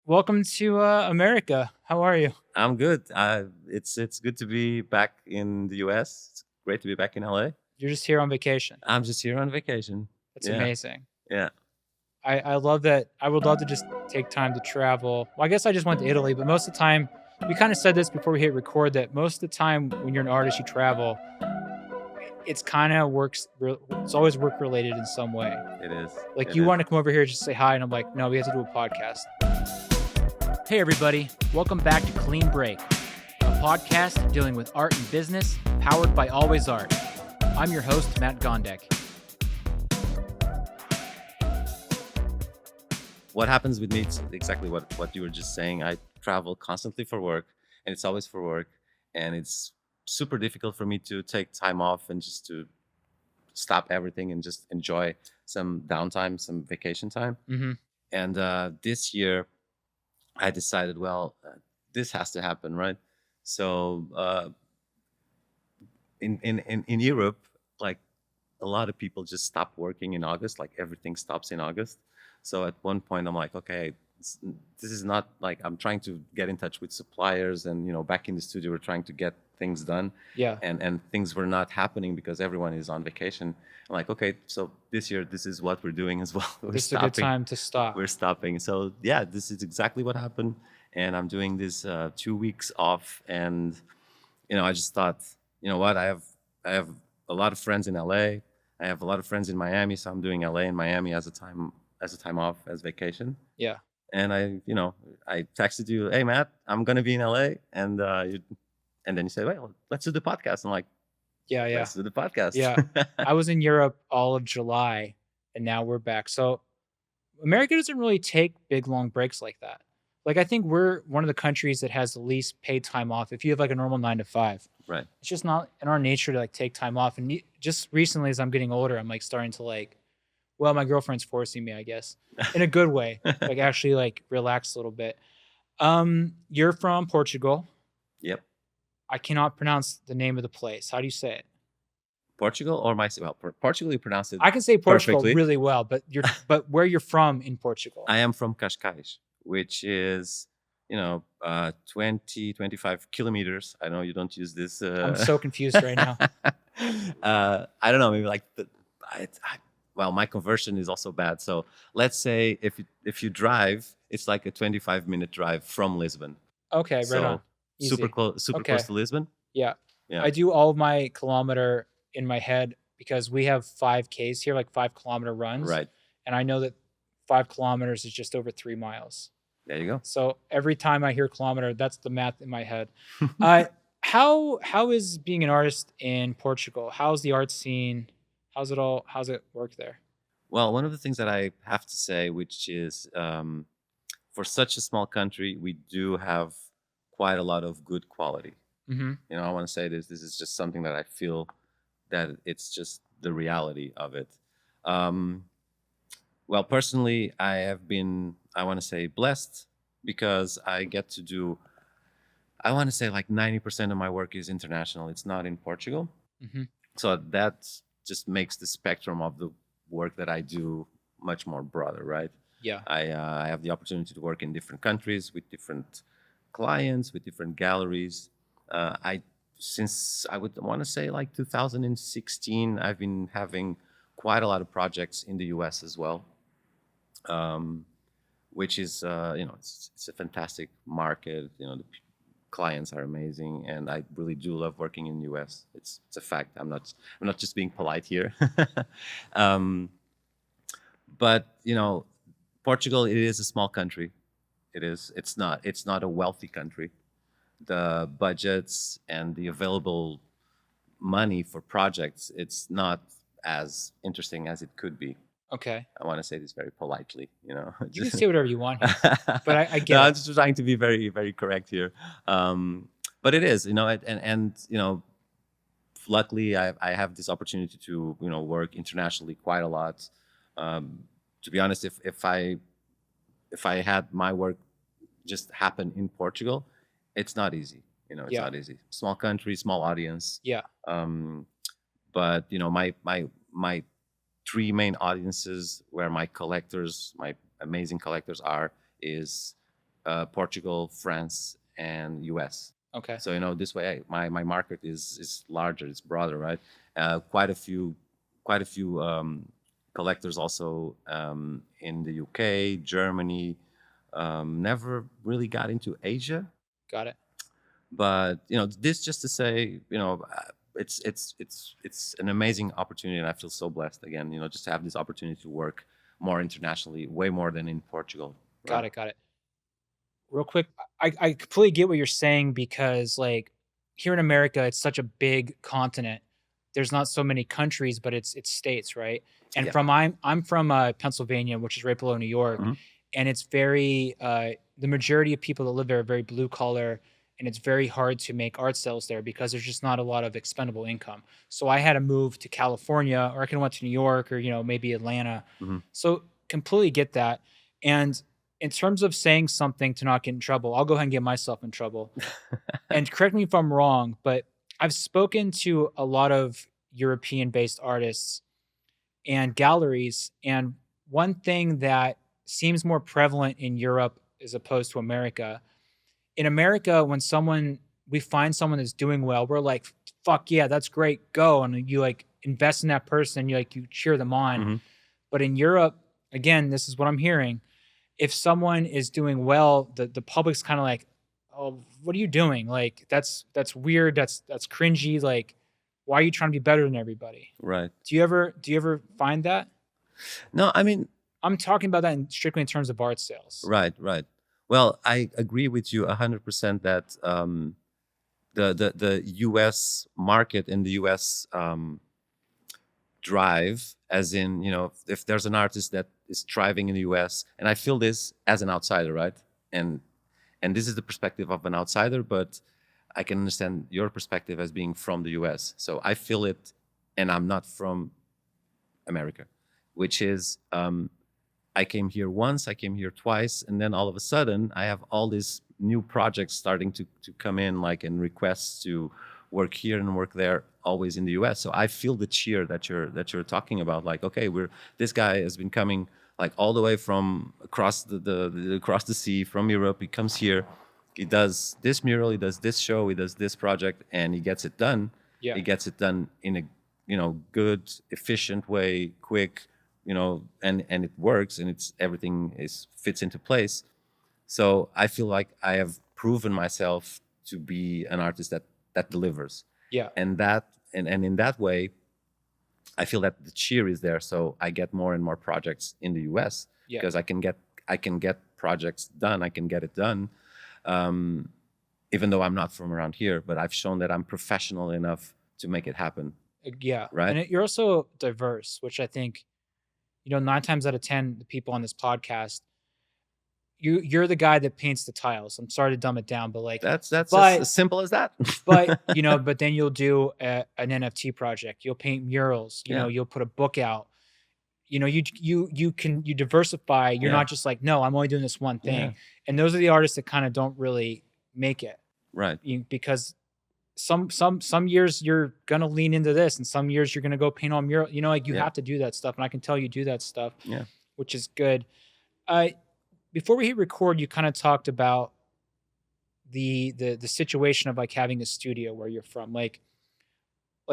Welcome to America. How are you? I'm good. It's good to be back in the US. It's great to be back in LA. You're just here on vacation. I'm just here on vacation. That's Yeah, amazing. yeah. I love that. I would love to just take time to travel. Well, I guess I just went to Italy, but most of the time, we kind of said this before we hit record that most of the time when you're an artist, you travel. It's kind of works. It's always work related in some way. It is. Like It you is. want to come over here just say hi, and I'm like, no, we have to do a podcast. Hey everybody, welcome back to Clean Break, a podcast dealing with art and business, powered by Always Art. I'm your host, Matt Gondek. What happens with me? It's exactly what you were just saying. I travel constantly for work, and it's always for work, and it's super difficult for me to take time off and just to stop everything and just enjoy some downtime, some vacation time. Mm-hmm. And this year, I decided, well, this has to happen, right? So in Europe, like a lot of people just stop working in August. Like everything stops in August. So at one point, I'm like, okay, this is not like I'm trying to get in touch with suppliers, and back in the studio, we're trying to get things done, Yeah, and things were not happening because everyone is on vacation. I'm like, okay, so this year, this is what we're doing as well. We're this is a good stopping. time to stop. We're stopping. So yeah, this is exactly what happened, and I'm doing this 2 weeks off, and I just thought, you know what, I have a lot of friends in LA. I have a lot of friends in Miami, so I'm doing LA and Miami as a time off, as vacation. Yeah, And I texted you, hey Matt, I'm gonna be in LA, and then you say, well, let's do the podcast. I'm like, yeah. let's do the podcast. Yeah. I was in Europe all of July, and now we're back. So America doesn't really take big long breaks like that. Like I think we're one of the countries that has the least paid time off. If you have like a normal 9 to 5, Right. it's just not in our nature to like take time off. And just recently, as I'm getting older, I'm like starting to like, well, my girlfriend's forcing me, I guess, in a good way, like actually like relax a little bit. You're from Portugal. Yep. I cannot pronounce the name of the place. How do you say it? Portugal or well, Portugal, you pronounce it I can say Portugal perfectly. really well, but where you're from in Portugal? I am from Cascais, which is 20-25 kilometers. I know you don't use this. I'm so confused right now. I don't know, maybe like well, my conversion is also bad. So let's say if you drive, it's like a 25-minute drive from Lisbon. Okay, right So on. Easy. super Okay. close to Lisbon. Yeah. Yeah. I do all of my kilometer in my head because we have 5Ks here, like 5 kilometer runs. Right. And I know that 5 kilometers is just over 3 miles. There you go. So every time I hear kilometer, that's the math in my head. How is being an artist in Portugal? How's the art scene? How's it work there? Well, one of the things that I have to say, which is for such a small country, we do have quite a lot of good quality. Mm-hmm. I want to say this. This is just something that I feel that it's just the reality of it. Well, personally, I have been, I want to say, blessed because I get to do, I want to say like 90% of my work is international. It's not in Portugal. Mm-hmm. So that just makes the spectrum of the work that I do much more broader, right? Yeah. I have the opportunity to work in different countries with different clients, with different galleries. Since I would want to say like 2016, I've been having quite a lot of projects in the US as well, which is it's a fantastic market. The clients are amazing, and I really do love working in the US. It's a fact. I'm not just being polite here. But Portugal, it is a small country. It is. It's not a wealthy country. The budgets and the available money for projects, it's not as interesting as it could be. Okay. I want to say this very politely. You can say whatever you want here, but I get No, it. I'm just trying to be very, very correct here. But it is, and luckily I have this opportunity to work internationally quite a lot. To be honest, if I had my work just happen in Portugal, it's not easy. It's Yeah. not easy. Small country, small audience. Yeah. But my three main audiences where my amazing collectors are is Portugal, France, and US. Okay. So this way my market is larger, it's broader, right? Quite a few collectors also in the UK, Germany. Never really got into Asia, Got it. but this just to say, it's an amazing opportunity, and I feel so blessed again, just to have this opportunity to work more internationally, way more than in Portugal, right? Got it. Got it. Real quick, I completely get what you're saying because like here in America, it's such a big continent. There's not so many countries, but it's states, right? And Yeah. I'm from Pennsylvania, which is right below New York, Hmm. and it's very the majority of people that live there are very blue collar, and it's very hard to make art sales there because there's just not a lot of expendable income. So I had to move to California, or I could have went to New York, or maybe Atlanta. Hmm. So completely get that. And in terms of saying something to not get in trouble, I'll go ahead and get myself in trouble. And correct me if I'm wrong, but I've spoken to a lot of European based artists and galleries. And one thing that seems more prevalent in Europe as opposed to America, in America, when we find someone that's doing well, we're like, fuck yeah, that's great, go. And you like invest in that person, you cheer them on. Hmm. But in Europe, again, this is what I'm hearing, if someone is doing well, the public's kind of like, "Oh, what are you doing? Like that's weird. That's cringy. Like, why are you trying to be better than everybody?" Right. Do you ever find that? No, I mean, I'm talking about that strictly in terms of art sales. right. Well, I agree with you 100% that the U.S. market and the U.S. Drive, as in, if there's an artist that is thriving in the US, and I feel this as an outsider, right? And this is the perspective of an outsider, but I can understand your perspective as being from the US. So I feel it, and I'm not from America, which is, I came here once, I came here twice, and then all of a sudden I have all these new projects starting to come in, like, and requests to work here and work there, always in the US. So I feel the cheer that you're talking about. Like, okay, this guy has been coming like all the way from across across the sea from Europe. He comes here, he does this mural, he does this show, he does this project, and he gets it done. Yeah. He gets it done in a good, efficient way, quick, and it works, and everything fits into place. So I feel like I have proven myself to be an artist that delivers, Yeah. and in that way, I feel that the cheer is there. So I get more and more projects in the US Yeah. because I can get projects done. I can get it done, even though I'm not from around here. But I've shown that I'm professional enough to make it happen. Yeah. Right. And you're also diverse, which I think, 9 times out of 10, the people on this podcast, you're the guy that paints the tiles. I'm sorry to dumb it down, but like, That's but as simple as that. but then you'll do an NFT project. You'll paint murals. Yeah. You'll put a book out. You diversify. You're Yeah. not just like, no, I'm only doing this one thing. Yeah. And those are the artists that kind of don't really make it, Right. because some years you're gonna lean into this, and some years you're gonna go paint on mural. You Yeah. have to do that stuff, and I can tell you do that stuff. Yeah. Which is good. Before we hit record, you kind of talked about the situation of like having a studio where you're from. Like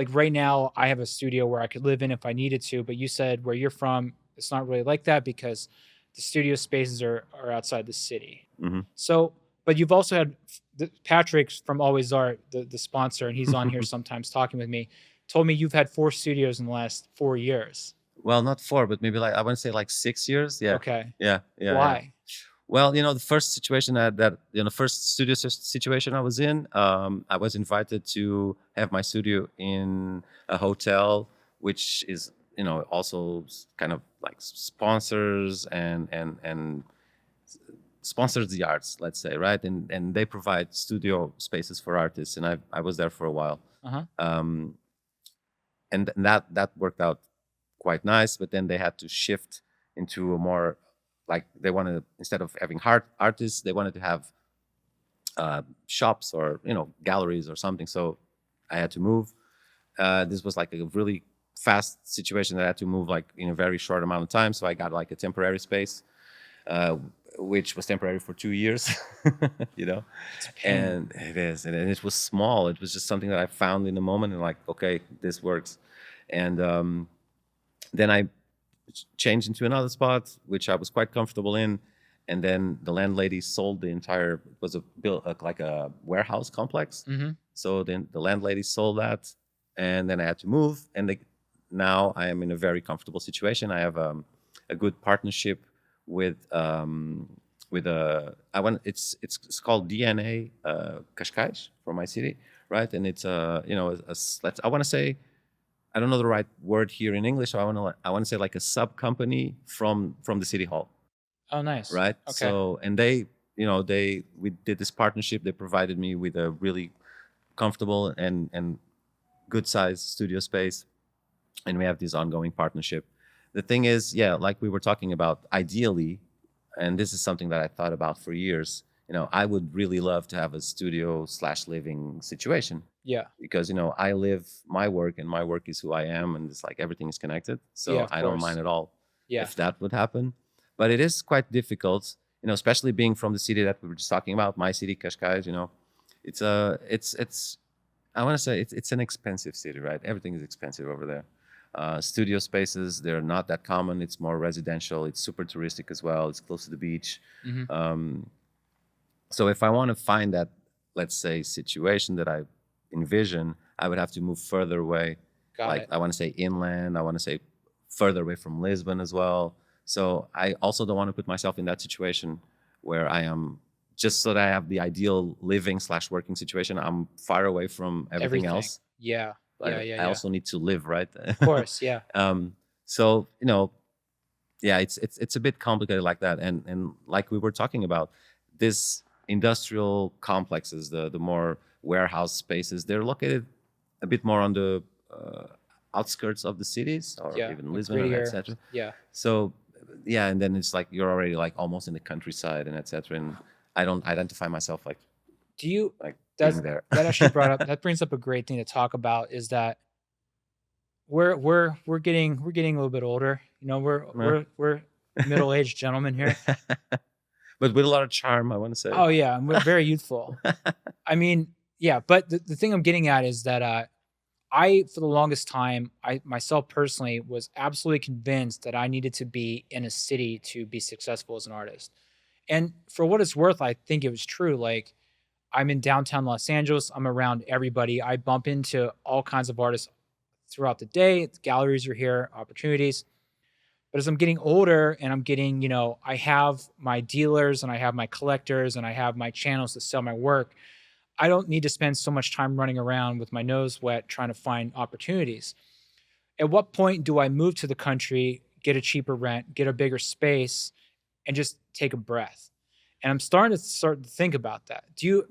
right now, I have a studio where I could live in if I needed to, but you said where you're from, it's not really like that because the studio spaces are outside the city. Hmm. So, but you've also had Patrick from Always Art, the sponsor, and he's on here sometimes talking with me, told me you've had 4 studios in the last 4 years. Well, not 4, but maybe like I want to say like 6 years. Yeah. Okay. Yeah. Why? Well, the first situation first studio situation I was in, I was invited to have my studio in a hotel, which is, also kind of like sponsors and sponsors the arts, let's say, right? And they provide studio spaces for artists, and I was there for a while. Uh-huh. And that worked out quite nice, but then they had to shift into a more, like, they wanted, instead of having artists, they wanted to have shops or galleries or something. So I had to move. This was like a really fast situation that I had to move like in a very short amount of time. So I got like a temporary space, which was temporary for 2 years, you know. It's a pain. And it is, and it was small. It was just something that I found in the moment, and like, okay, this works. And then I changed into another spot, which I was quite comfortable in. And then the landlady sold the entire, it was a built like a warehouse complex. Mm-hmm. So then the landlady sold that, and then I had to move. And now I am in a very comfortable situation. I have a good partnership with it's called DNA Cascais from my city, right? And it's I want to say, I don't know the right word here in English. So I want to say like a sub company from the city hall, Oh, nice. right? Okay. So, and we did this partnership. They provided me with a really comfortable and good sized studio space, and we have this ongoing partnership. The thing is, yeah, like we were talking about, ideally, and this is something that I thought about for years. I would really love to have a studio / living situation, Yeah. because I live my work, and my work is who I am, and it's like everything is connected. Yeah, So of I don't mind course. at all Yeah. if that would happen. But it is quite difficult, especially being from the city that we were just talking about, my city, Cascais. It's I want to say it's an expensive city, right? Everything is expensive over there. Studio spaces, they're not that common. It's more residential. It's super touristic as well. It's close to the beach. Mm-hmm. So if I want to find that, let's say, situation that I envision, I would have to move further away. Got Like, it. I want to say inland. I want to say further away from Lisbon as well. So I also don't want to put myself in that situation where I am, just so that I have the ideal living / working situation, I'm far away from everything Everything. else. Yeah. Yeah. But Yeah. I Yeah. also need to live, right? Of course. Yeah. So yeah, it's a bit complicated like that. And like we were talking about, this industrial complexes, the more warehouse spaces, they're located a bit more on the outskirts of the cities, or Yeah. even Like Lisbon, and grittier. etc. Yeah. So yeah, and then it's like you're already like almost in the countryside, and etc. And I don't identify myself like Do you? being That's there. that actually brought up. That brings up a great thing to talk about. Is that we're getting a little bit older. We're Yeah. we're middle aged gentlemen here. But with a lot of charm, I want to say. Oh yeah, and we're very youthful. I mean, yeah, but the thing I'm getting at is that I, for the longest time, I myself personally was absolutely convinced that I needed to be in a city to be successful as an artist. And for what it's worth, I think it was true. Like, I'm in downtown Los Angeles, I'm around everybody. I bump into all kinds of artists throughout the day. The galleries are here, opportunities. But as I'm getting older and I'm getting, I have my dealers and I have my collectors and I have my channels to sell my work. I don't need to spend so much time running around with my nose wet trying to find opportunities. At what point do I move to the country, get a cheaper rent, get a bigger space, and just take a breath? And I'm starting to think about that. But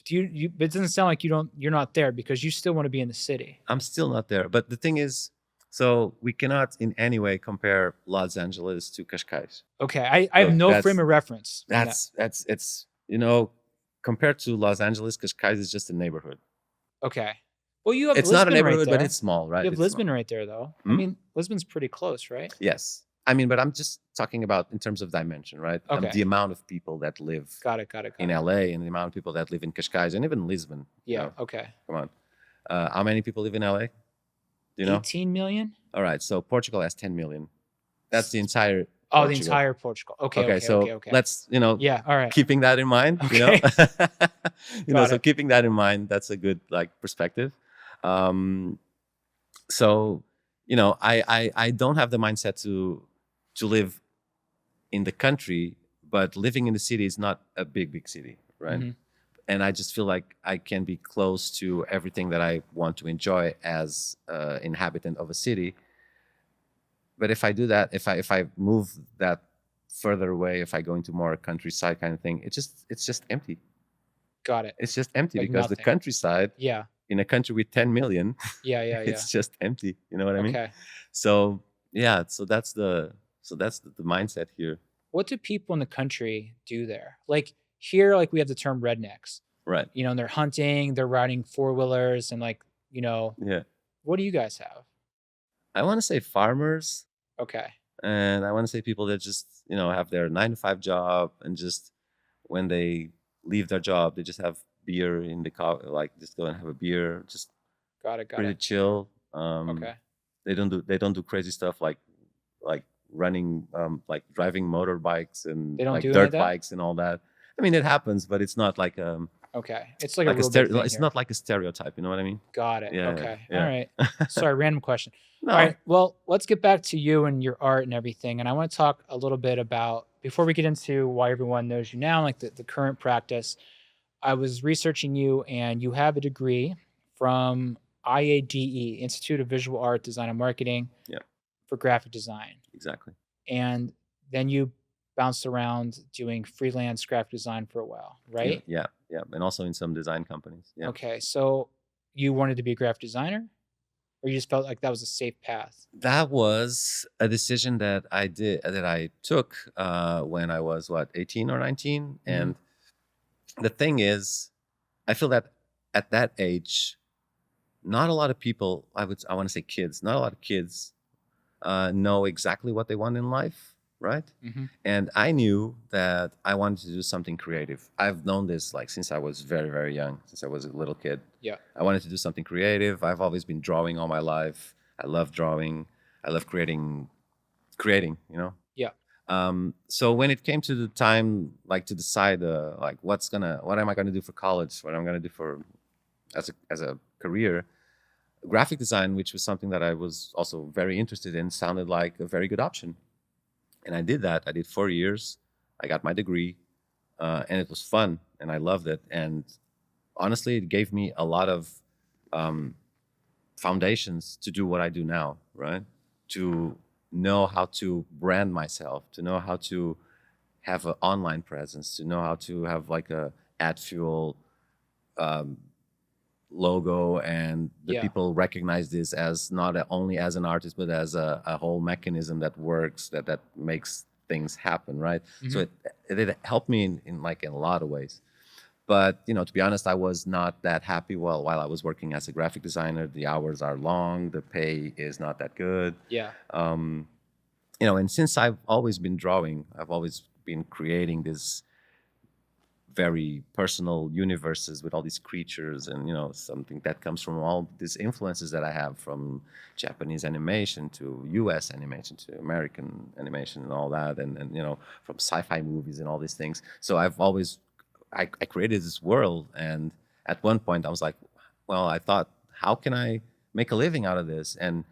it doesn't sound like you're not there because you still want to be in the city. I'm still not there. But the thing is, so we cannot in any way compare Los Angeles to Cascais. Okay. I have So no frame of reference. in that. that's it's compared to Los Angeles, Cascais is just a neighborhood. Okay. Well, you have It's not a Lisbon right neighborhood, but there. it's small, right? You have It's small. Lisbon right there, though. I Hmm? mean, Lisbon's pretty close, right? Yes. I mean, but I'm just talking about in terms of dimension, right? Okay. The amount of people that live Got it. in LA, and the amount of people that live in Cascais, and even Lisbon. Yeah. Okay. Come on. How many people live in LA? Do you know? 18 million? All right. So Portugal has 10 million. That's the entire Oh, the Portugal. entire Portugal. Okay. Okay. So Okay. let's, Yeah. All right. keeping that in mind, Okay. Got so it. keeping that in mind, that's a good perspective. So I don't have the mindset to live in the country, but living in the city is not a big city, right? Mhm. And I just feel like I can be close to everything that I want to enjoy as inhabitant of a city. But if I do that, if I move that further away, if I go into more countryside kind of thing, it's just empty. Got it. It's just empty Like because the nothing. countryside Yeah. in a country with 10 million, Yeah. Yeah. Yeah. it's just empty. You know what I mean? Okay. So yeah, so that's the mindset here. What do people in the country do there? Like here, like we have the term rednecks, Right. and they're hunting, they're riding four-wheelers, and Yeah. what do you guys have? I want to say farmers. Okay. And I want to say people that just, have their 9 to 5 job, and just when they leave their job, they just have beer in the car, like just go and have a beer, just Got it. Got pretty it. chill. Okay. They don't do crazy stuff like running, like driving motorbikes and They don't like do any of dirt that? bikes and all that. I mean, it happens, but it's not like Okay. It's like a like a real big thing it's here. not like a stereotype. You know what I mean? Got it. Yeah, Okay. All yeah, right. yeah. Sorry, random question. All No, right. Well, let's get back to you and your art and everything. And I want to talk a little bit about, before we get into why everyone knows you now, like the current practice. I was researching you, and you have a degree from IADE, Institute of Visual Art, Design and Marketing, yeah, for graphic design. exactly. And then you bounced around doing freelance graphic design for a while, Yeah, right? yeah, yeah, and also in some design companies. Yeah. Okay. So you wanted to be a graphic designer, or you just felt like that was a safe path? That was a decision that I took when I was, what, 18 or 19. Hmm. And the thing is, I feel that at that age, not a lot of people, I want to say kids, not a lot of kids know exactly what they want in life, right? Hmm. And I knew that I wanted to do something creative. I've known this like since I was very, very young, since I was a little kid. Yeah. I wanted to do something creative. I've always been drawing all my life. I love drawing. I love creating. Yeah. So when it came to the time, like to decide, like what am I gonna do for college? What I'm gonna do for as a career? Graphic design, which was something that I was also very interested in, sounded like a very good option. And I did that. I did 4 years. I got my degree, and it was fun, and I loved it. And honestly, it gave me a lot of um, foundations to do what I do now, right? To know how to brand myself, to know how to have an online presence, to know how to have like a ad fuel um, logo, and the Yeah. people recognize this as not only as an artist, but as a whole mechanism that works, that makes things happen, right? So Hmm. it helped me in a lot of ways. But to be honest, I was not that happy while I was working as a graphic designer. The hours are long, the pay is not that good. Yeah. um, and since I've always been drawing, I've always been creating this very personal universes with all these creatures, and something that comes from all these influences that I have, from Japanese animation to US animation to American animation and all that, and from sci-fi movies and all these things. So I created this world, and at one point I was like, well, I thought, how can I make a living out of this? And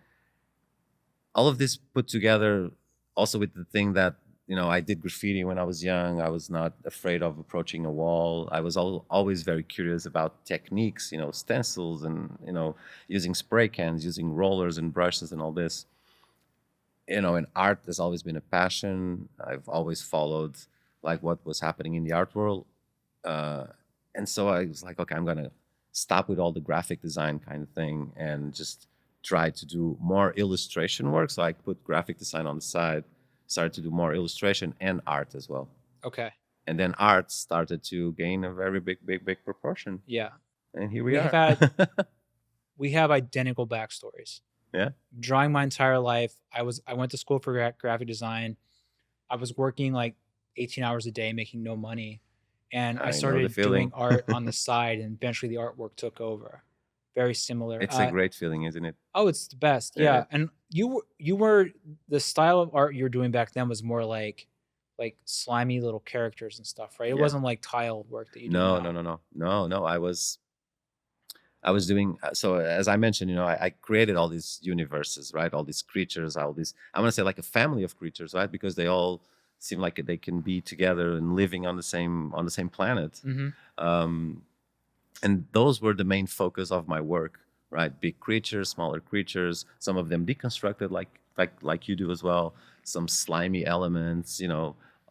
all of this put together, also with the thing that I did graffiti when I was young. I was not afraid of approaching a wall. I was always very curious about techniques, stencils, and using spray cans, using rollers and brushes and all this. And art has always been a passion. I've always followed like what was happening in the art world. uh, and so I was like, okay, I'm gonna stop with all the graphic design kind of thing and just try to do more illustration work. So I put graphic design on the side, started to do more illustration and art as well. Okay. And then art started to gain a very big, big, big proportion. Yeah. And here we We have are. had we have identical backstories. Yeah, Drawing my entire life. I went to school for graphic design. I was working like 18 hours a day, making no money, and I I know the started doing feeling. art on the side, and eventually the artwork took over. Very similar. It's a great feeling, isn't it? Oh, it's the best. Yeah. Yeah, and you were the style of art you were doing back then was more like slimy little characters and stuff, right? It Yeah. wasn't like tile work that you do No, no, now. no, no, no, no. I was doing, so as I mentioned, I created all these universes, right? All these creatures, all these, I want to say like a family of creatures, right? Because they all seem like they can be together and living on the same planet. Mhm. Um, and those were the main focus of my work, right? Big creatures, smaller creatures, some of them deconstructed, like you do as well. Some slimy elements,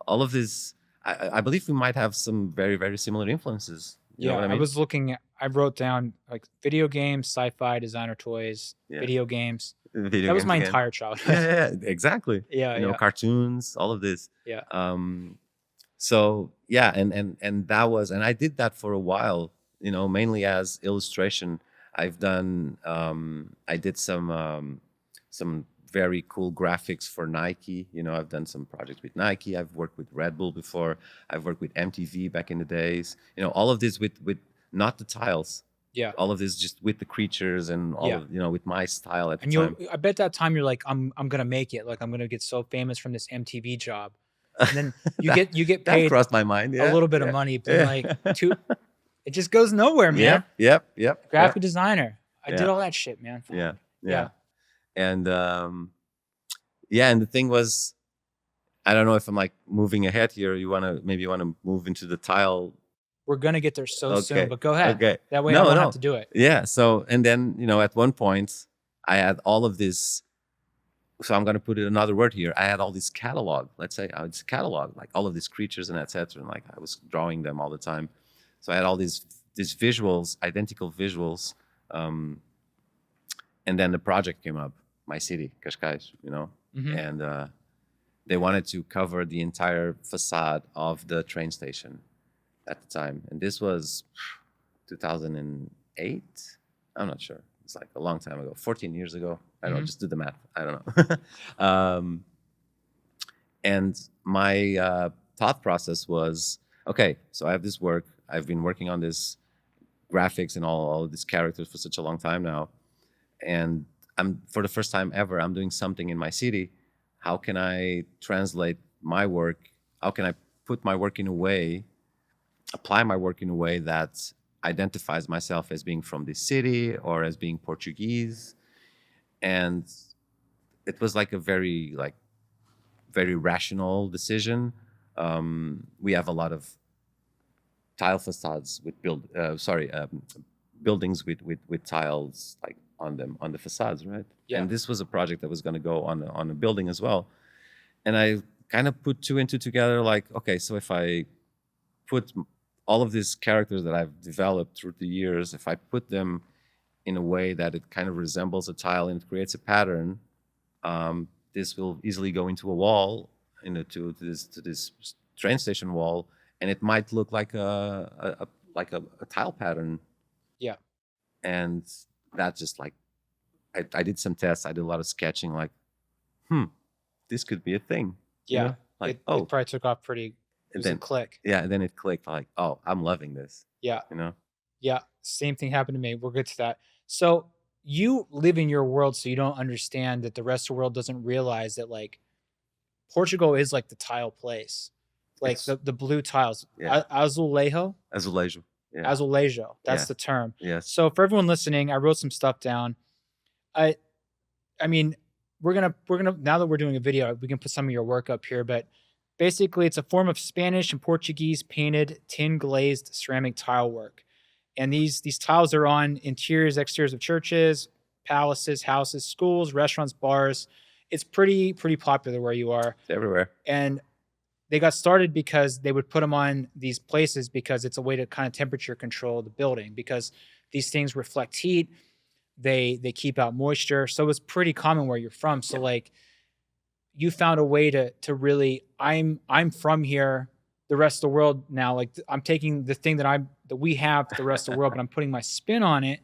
all of this. I believe we might have some very, very similar influences. You know Yeah, what I I mean? was looking at I wrote down like video games, sci-fi, designer toys, Yeah. video games. Video That was games my again. entire Yeah, childhood. yeah, yeah, exactly. Yeah, yeah, Cartoons, all of this. yeah. So yeah, and that was, and I did that for a while. Mainly as illustration. I did some very cool graphics for Nike. You know, I've done some projects with Nike. I've worked with Red Bull before. I've worked with MTV back in the days. You know, all of this with not the tiles. Yeah. All of this just with the creatures and all of, you know, with my style at the And time. I bet that time you're like, I'm gonna make it. Like I'm gonna get so famous from this MTV job. And then you That- get that paid crossed my mind. a Yeah, little bit of yeah, money, but yeah. like it just goes nowhere, man. Yep. Graphic designer. I did Yeah. all that shit, man. Yeah. And and the thing was, I don't know if I'm like moving ahead here. Maybe you wanna move into the tile. We're gonna get there so Okay. soon, but go ahead. Okay. That way I won't have to do it. Yeah. So, and then, you know, at one point I had all of this. So I'm going to put it another word here. I had all this catalog. Let's say it's a catalog, like all of these creatures and etc. And like I was drawing them all the time. So I had all these visuals, identical visuals. And then the project came up, my city, Cascais, you know, and they wanted to cover the entire facade of the train station at the time. And this was 2008. I'm not sure. It's like a long time ago, 14 years ago. I don't know, just do the math. I don't know. And my thought process was, okay, so I have this work. I've been working on this graphics and all of these characters for such a long time now. And for the first time ever, I'm doing something in my city. How can I translate my work? How can I put my work in a way, apply my work in a way that identifies myself as being from this city or as being Portuguese? And it was like a very rational decision. We have a lot of tile facades with buildings with tiles like on them, on the facades, right? Yeah. And this was a project that was going to go on a building as well. And I kind of put two and two together, like, okay, so if I put all of these characters that I've developed through the years, if I put them in a way that it kind of resembles a tile and it creates a pattern, this will easily go into a wall, to this train station wall, and it might look like a tile pattern. Yeah. And that just like, I did some tests. I did a lot of sketching. Like, this could be a thing. Yeah. You know? Like, it probably took off pretty. It was a click. Yeah, and then it clicked. Like, oh, I'm loving this. Yeah. You know. Yeah. Same thing happened to me. We'll get to that. So you live in your world, so you don't understand that the rest of the world doesn't realize that like Portugal is like the tile place, like the blue tiles. Yeah. Azulejo. Yeah. Azulejo. That's the term. Yes. So for everyone listening, I wrote some stuff down. I mean, we're gonna now that we're doing a video, we can put some of your work up here. But basically, it's a form of Spanish and Portuguese painted tin glazed ceramic tile work. And these tiles are on interiors, exteriors of churches, palaces, houses, schools, restaurants, bars. It's pretty popular where you are. It's everywhere. And they got started because they would put them on these places because it's a way to kind of temperature control the building, because these things reflect heat. They keep out moisture. So it's pretty common where you're from. So like you found a way to really, I'm from here. The rest of the world now, like I'm taking the thing that we have to the rest of the world, but I'm putting my spin on it,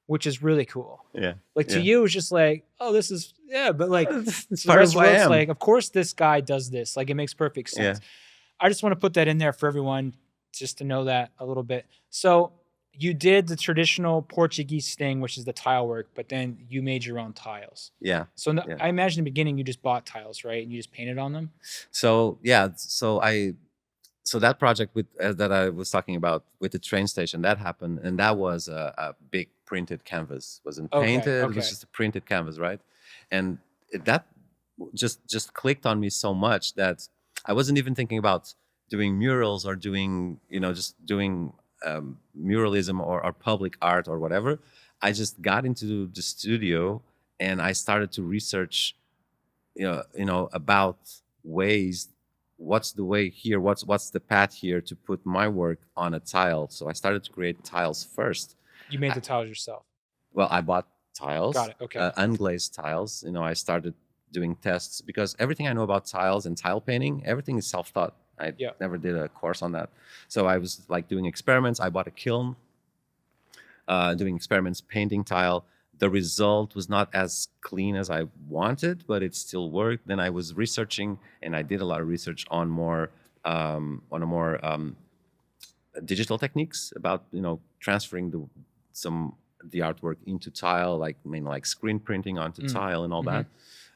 which is really cool. Yeah. Like to you, it's just like, oh, this is, but like it's part of who I am. Like, of course this guy does this. Like it makes perfect sense. Yeah. I just want to put that in there for everyone just to know that a little bit. So you did the traditional Portuguese thing, which is the tile work, but then you made your own tiles. Yeah. So I imagine in the beginning you just bought tiles, right? And you just painted on them. So yeah, so that project that I was talking about with the train station, that happened, and that was a big printed canvas. It wasn't painted; it was just a printed canvas, right? And that just clicked on me so much that I wasn't even thinking about doing murals or doing just doing muralism or public art or whatever. I just got into the studio and I started to research, about ways. What's the way here? What's the path here to put my work on a tile? So I started to create tiles first. You made the tiles yourself? Well, I bought tiles. Got it. Okay. Unglazed tiles. I started doing tests because everything I know about tiles and tile painting, everything is self-taught. I never did a course on that. So I was like doing experiments. I bought a kiln, doing experiments, painting tile, the result was not as clean as I wanted, but it still worked. Then I was researching, and I did a lot of research on a more digital techniques about transferring the artwork into tile, like mainly like screen printing onto tile and all that.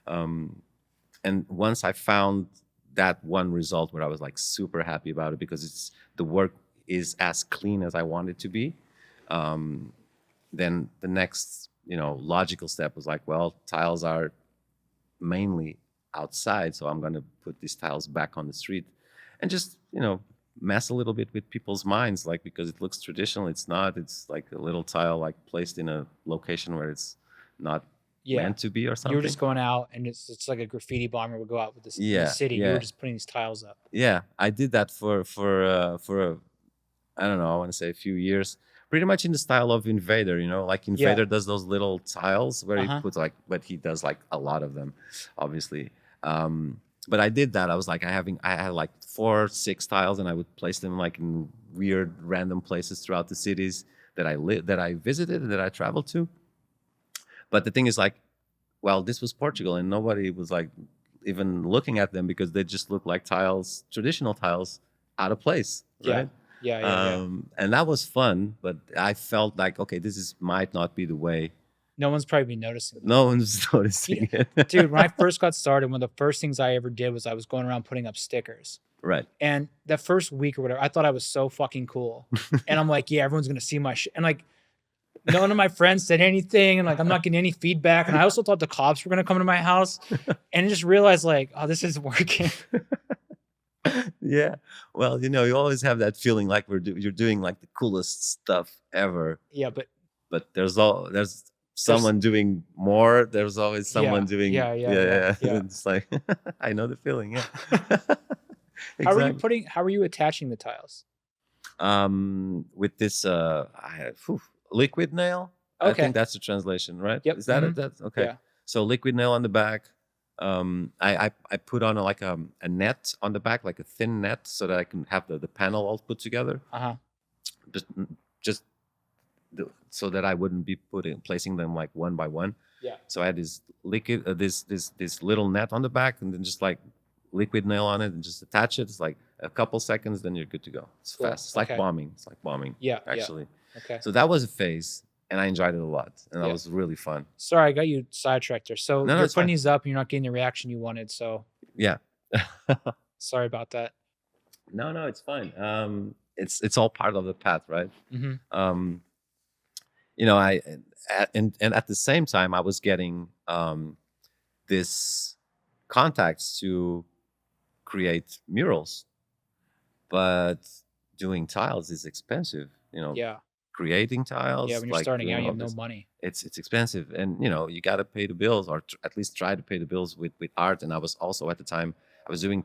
And once I found that one result where I was like super happy about it because the work is as clean as I want it to be, then the next logical step was like, well, tiles are mainly outside, so I'm going to put these tiles back on the street and just mess a little bit with people's minds, like, because it looks traditional. It's not. It's like a little tile like placed in a location where it's not meant to be or something. You were just going out, and it's like a graffiti bomber would go out with this in the city. You were just putting these tiles up. Yeah, I did that for I don't know, I want to say a few years, pretty much in the style of Invader. Like Invader does those little tiles where he puts but he does like a lot of them, obviously. But I did that. I was like, I had like 4, 6 tiles, and I would place them like in weird, random places throughout the cities that I visited and that I traveled to. But the thing is, like, well, this was Portugal, and nobody was like even looking at them because they just look like tiles, traditional tiles, out of place, right? Yeah. And that was fun, but I felt like, okay, this might not be the way. No one's probably noticing. No one's noticing it. Dude, when I first got started, one of the first things I ever did was I was going around putting up stickers. Right. And that first week or whatever, I thought I was so fucking cool. And I'm like, yeah, everyone's going to see my shit. And like, none of my friends said anything. And like, I'm not getting any feedback. And I also thought the cops were going to come to my house. And just realized like, oh, this isn't working. Yeah. Well, you always have that feeling like you're doing like the coolest stuff ever. Yeah, but there's someone doing more. There's always someone doing. Yeah. It's like I know the feeling. Yeah. Exactly. How are you attaching the tiles? With this liquid nail. Okay. I think that's the translation, right? Yep. Is that it? That's okay. Yeah. So liquid nail on the back. I put on a net on the back, like a thin net, so that I can have the panel all put together. Just so that I wouldn't be placing them like one by one. Yeah. So I had this liquid, this little net on the back, and then just like liquid nail on it, and just attach it. It's like a couple seconds, then you're good to go. It's fast. It's like bombing. It's like bombing. Yeah. Actually. Yeah. Okay. So that was a phase, and I enjoyed it a lot, and that was really fun. Sorry, I got you sidetracked there. So you're putting these up, and you're not getting the reaction you wanted. So yeah. Sorry about that. No, it's fine. It's all part of the path, right? Mm-hmm. And at the same time, I was getting this contacts to create murals, but doing tiles is expensive. Yeah. Creating tiles. Yeah, when you're starting out, you have no money. It's expensive, and you got to pay the bills, or at least try to pay the bills with art. And I was also at the time I was doing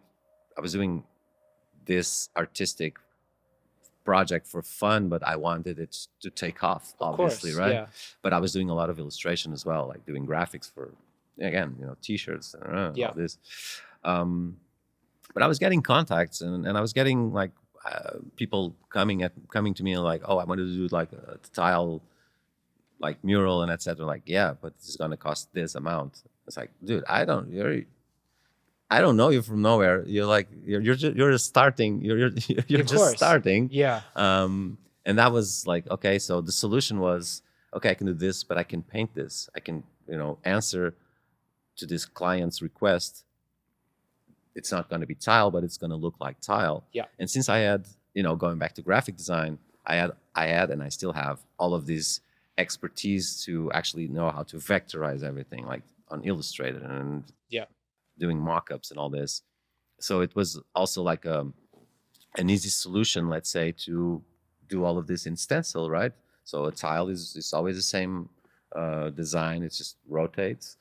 this artistic project for fun, but I wanted it to take off, obviously, right? Yeah. But I was doing a lot of illustration as well, like doing graphics for, again, T-shirts and all this. But I was getting contacts, and I was getting like people coming to me and like, oh, I wanted to do like a tile, like mural and etc. Like, yeah, but this is gonna cost this amount. It's like, dude, I don't know you from nowhere. You're like you're just starting. You're just starting. Yeah. And that was like, okay. So the solution was, okay, I can do this, but I can paint this. I can answer to this client's request. It's not going to be tile, but it's going to look like tile. Yeah. And since I had going back to graphic design, I had and I still have all of this expertise to actually know how to vectorize everything, like on Illustrator and doing mock-ups and all this. So it was also like an easy solution, let's say, to do all of this in stencil, right? So a tile is always the same design. It just rotates.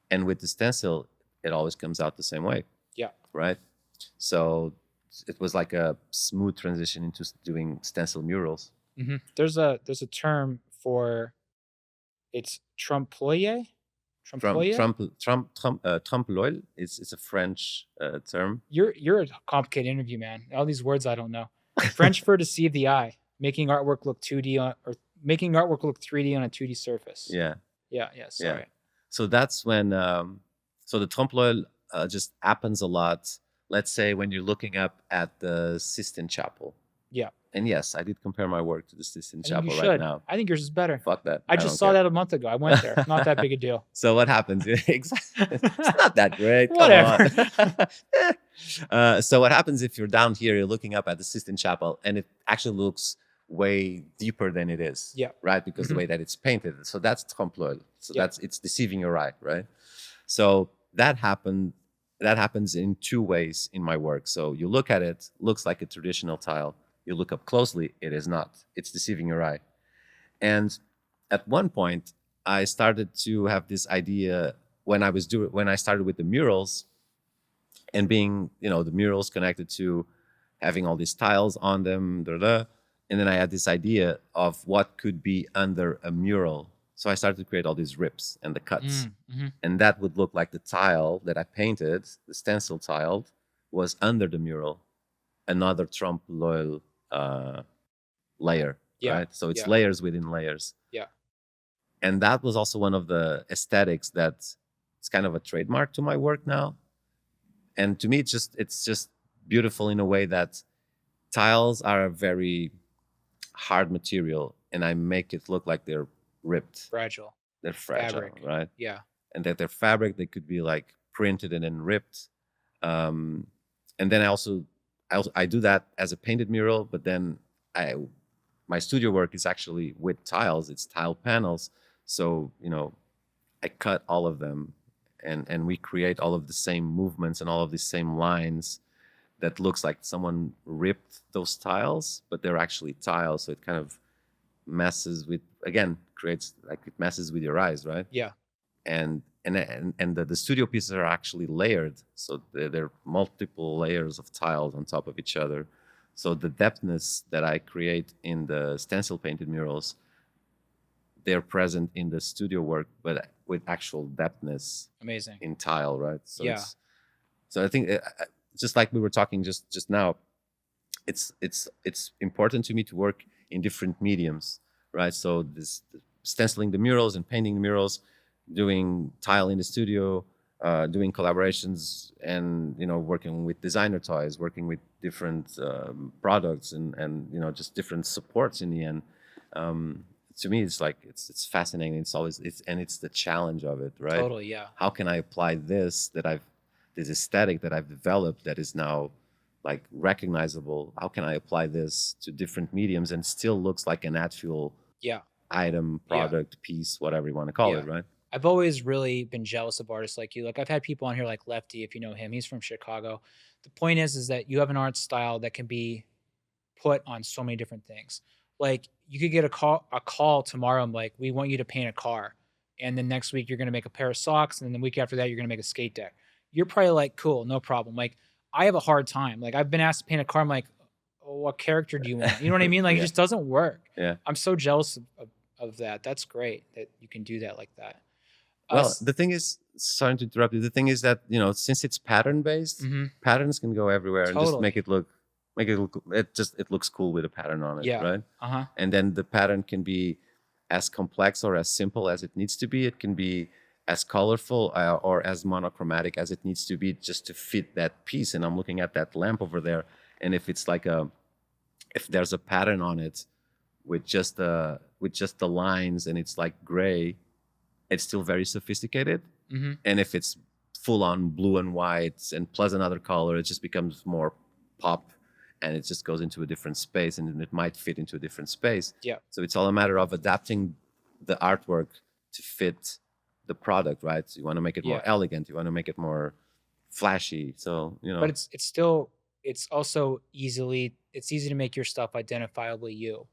And with the stencil, it always comes out the same way. Yeah. Right? So it was like a smooth transition into doing stencil murals. Mm-hmm. There's a term for, it's trompe-l'oeil. Trompe-l'oeil. It's a French term. You're a complicated interview, man. All these words I don't know. French for deceive the eye, making artwork look 2D making artwork look 3D on a 2D surface. Yeah. Yeah, yeah. Yeah. Sorry. So that's when, so the trompe l'oeil just happens a lot. Let's say when you're looking up at the Sistine Chapel. Yeah, And yes, I did compare my work to the Sistine I think you Chapel right should. now. I think yours is better. Fuck that. I I just don't saw care. that a month ago. I went there. Not that big a deal. So what happens? It's not that great. Whatever. Come on. So what happens if you're down here, you're looking up at the Sistine Chapel, and it actually looks way deeper than it is. Yeah. Right? Because the Mhm. way that it's painted. So that's trompe l'oeil. So Yeah. it's deceiving your eye, right? So that happens in two ways in my work. So you look at it, looks like a traditional tile. You look up closely, it is not. It's deceiving your eye. And at one point, I started to have this idea when I started with the murals, and being, the murals connected to having all these tiles on them, and then I had this idea of what could be under a mural. So I started to create all these rips and the cuts, Mhm. and that would look like the tile that I painted, the stencil tile, was under the mural, another trompe l'oeil layer, Yeah. right? So it's Yeah. layers within layers. Yeah. And that was also one of the aesthetics that's kind of a trademark to my work now. And to me, it's just beautiful in a way that tiles are a very hard material, and I make it look like they're ripped. Fragile. They're fragile, Fabric. right? Yeah. And that they're fabric, they could be like printed and then ripped. And then I do that as a painted mural, but then my studio work is actually with tiles. It's tile panels. So, I cut all of them, and we create all of the same movements and all of the same lines that looks like someone ripped those tiles, but they're actually tiles. So it kind of messes with, again, it messes with your eyes, right? Yeah. And the studio pieces are actually layered, so they're multiple layers of tiles on top of each other. So the depthness that I create in the stencil painted murals, they're present in the studio work, but with actual depthness. Amazing. In tile, right? So yeah. So I think just like we were talking just now, it's important to me to work in different mediums, right? So this stenciling the murals and painting the murals, doing tile in the studio, doing collaborations, and working with designer toys, working with different products, and just different supports in the end. To me, it's like it's fascinating. It's the challenge of it, right? Totally, yeah. How can I apply this aesthetic that I've developed that is now like recognizable? How can I apply this to different mediums and still looks like an actual item, product, piece, whatever you want to call it, right? I've always really been jealous of artists like you. Like I've had people on here like Lefty, if you know him, he's from Chicago. The point is that you have an art style that can be put on so many different things. Like you could get a call tomorrow. I'm like, we want you to paint a car. And then next week you're going to make a pair of socks. And then the week after that, you're going to make a skate deck. You're probably like, cool, no problem. Like I have a hard time. Like I've been asked to paint a car. I'm like, oh, what character do you want? You know what I mean? Like it just doesn't work. Yeah. I'm so jealous of that. That's great that you can do that like that. Well, the thing is, sorry to interrupt you. The thing is that, since it's pattern based, patterns can go everywhere and just make it look, it looks cool with a pattern on it, right? And then the pattern can be as complex or as simple as it needs to be. It can be as colorful or as monochromatic as it needs to be just to fit that piece. And I'm looking at that lamp over there, and if it's like if there's a pattern on it with just the lines and it's like gray, it's still very sophisticated. And if it's full on blue and white and plus another color, it just becomes more pop, and it just goes into a different space, and it might fit into a different space. Yeah. So it's all a matter of adapting the artwork to fit the product, right? So you want to make it more elegant, you want to make it more flashy. So, But it's also easy to make your stuff identifiably you.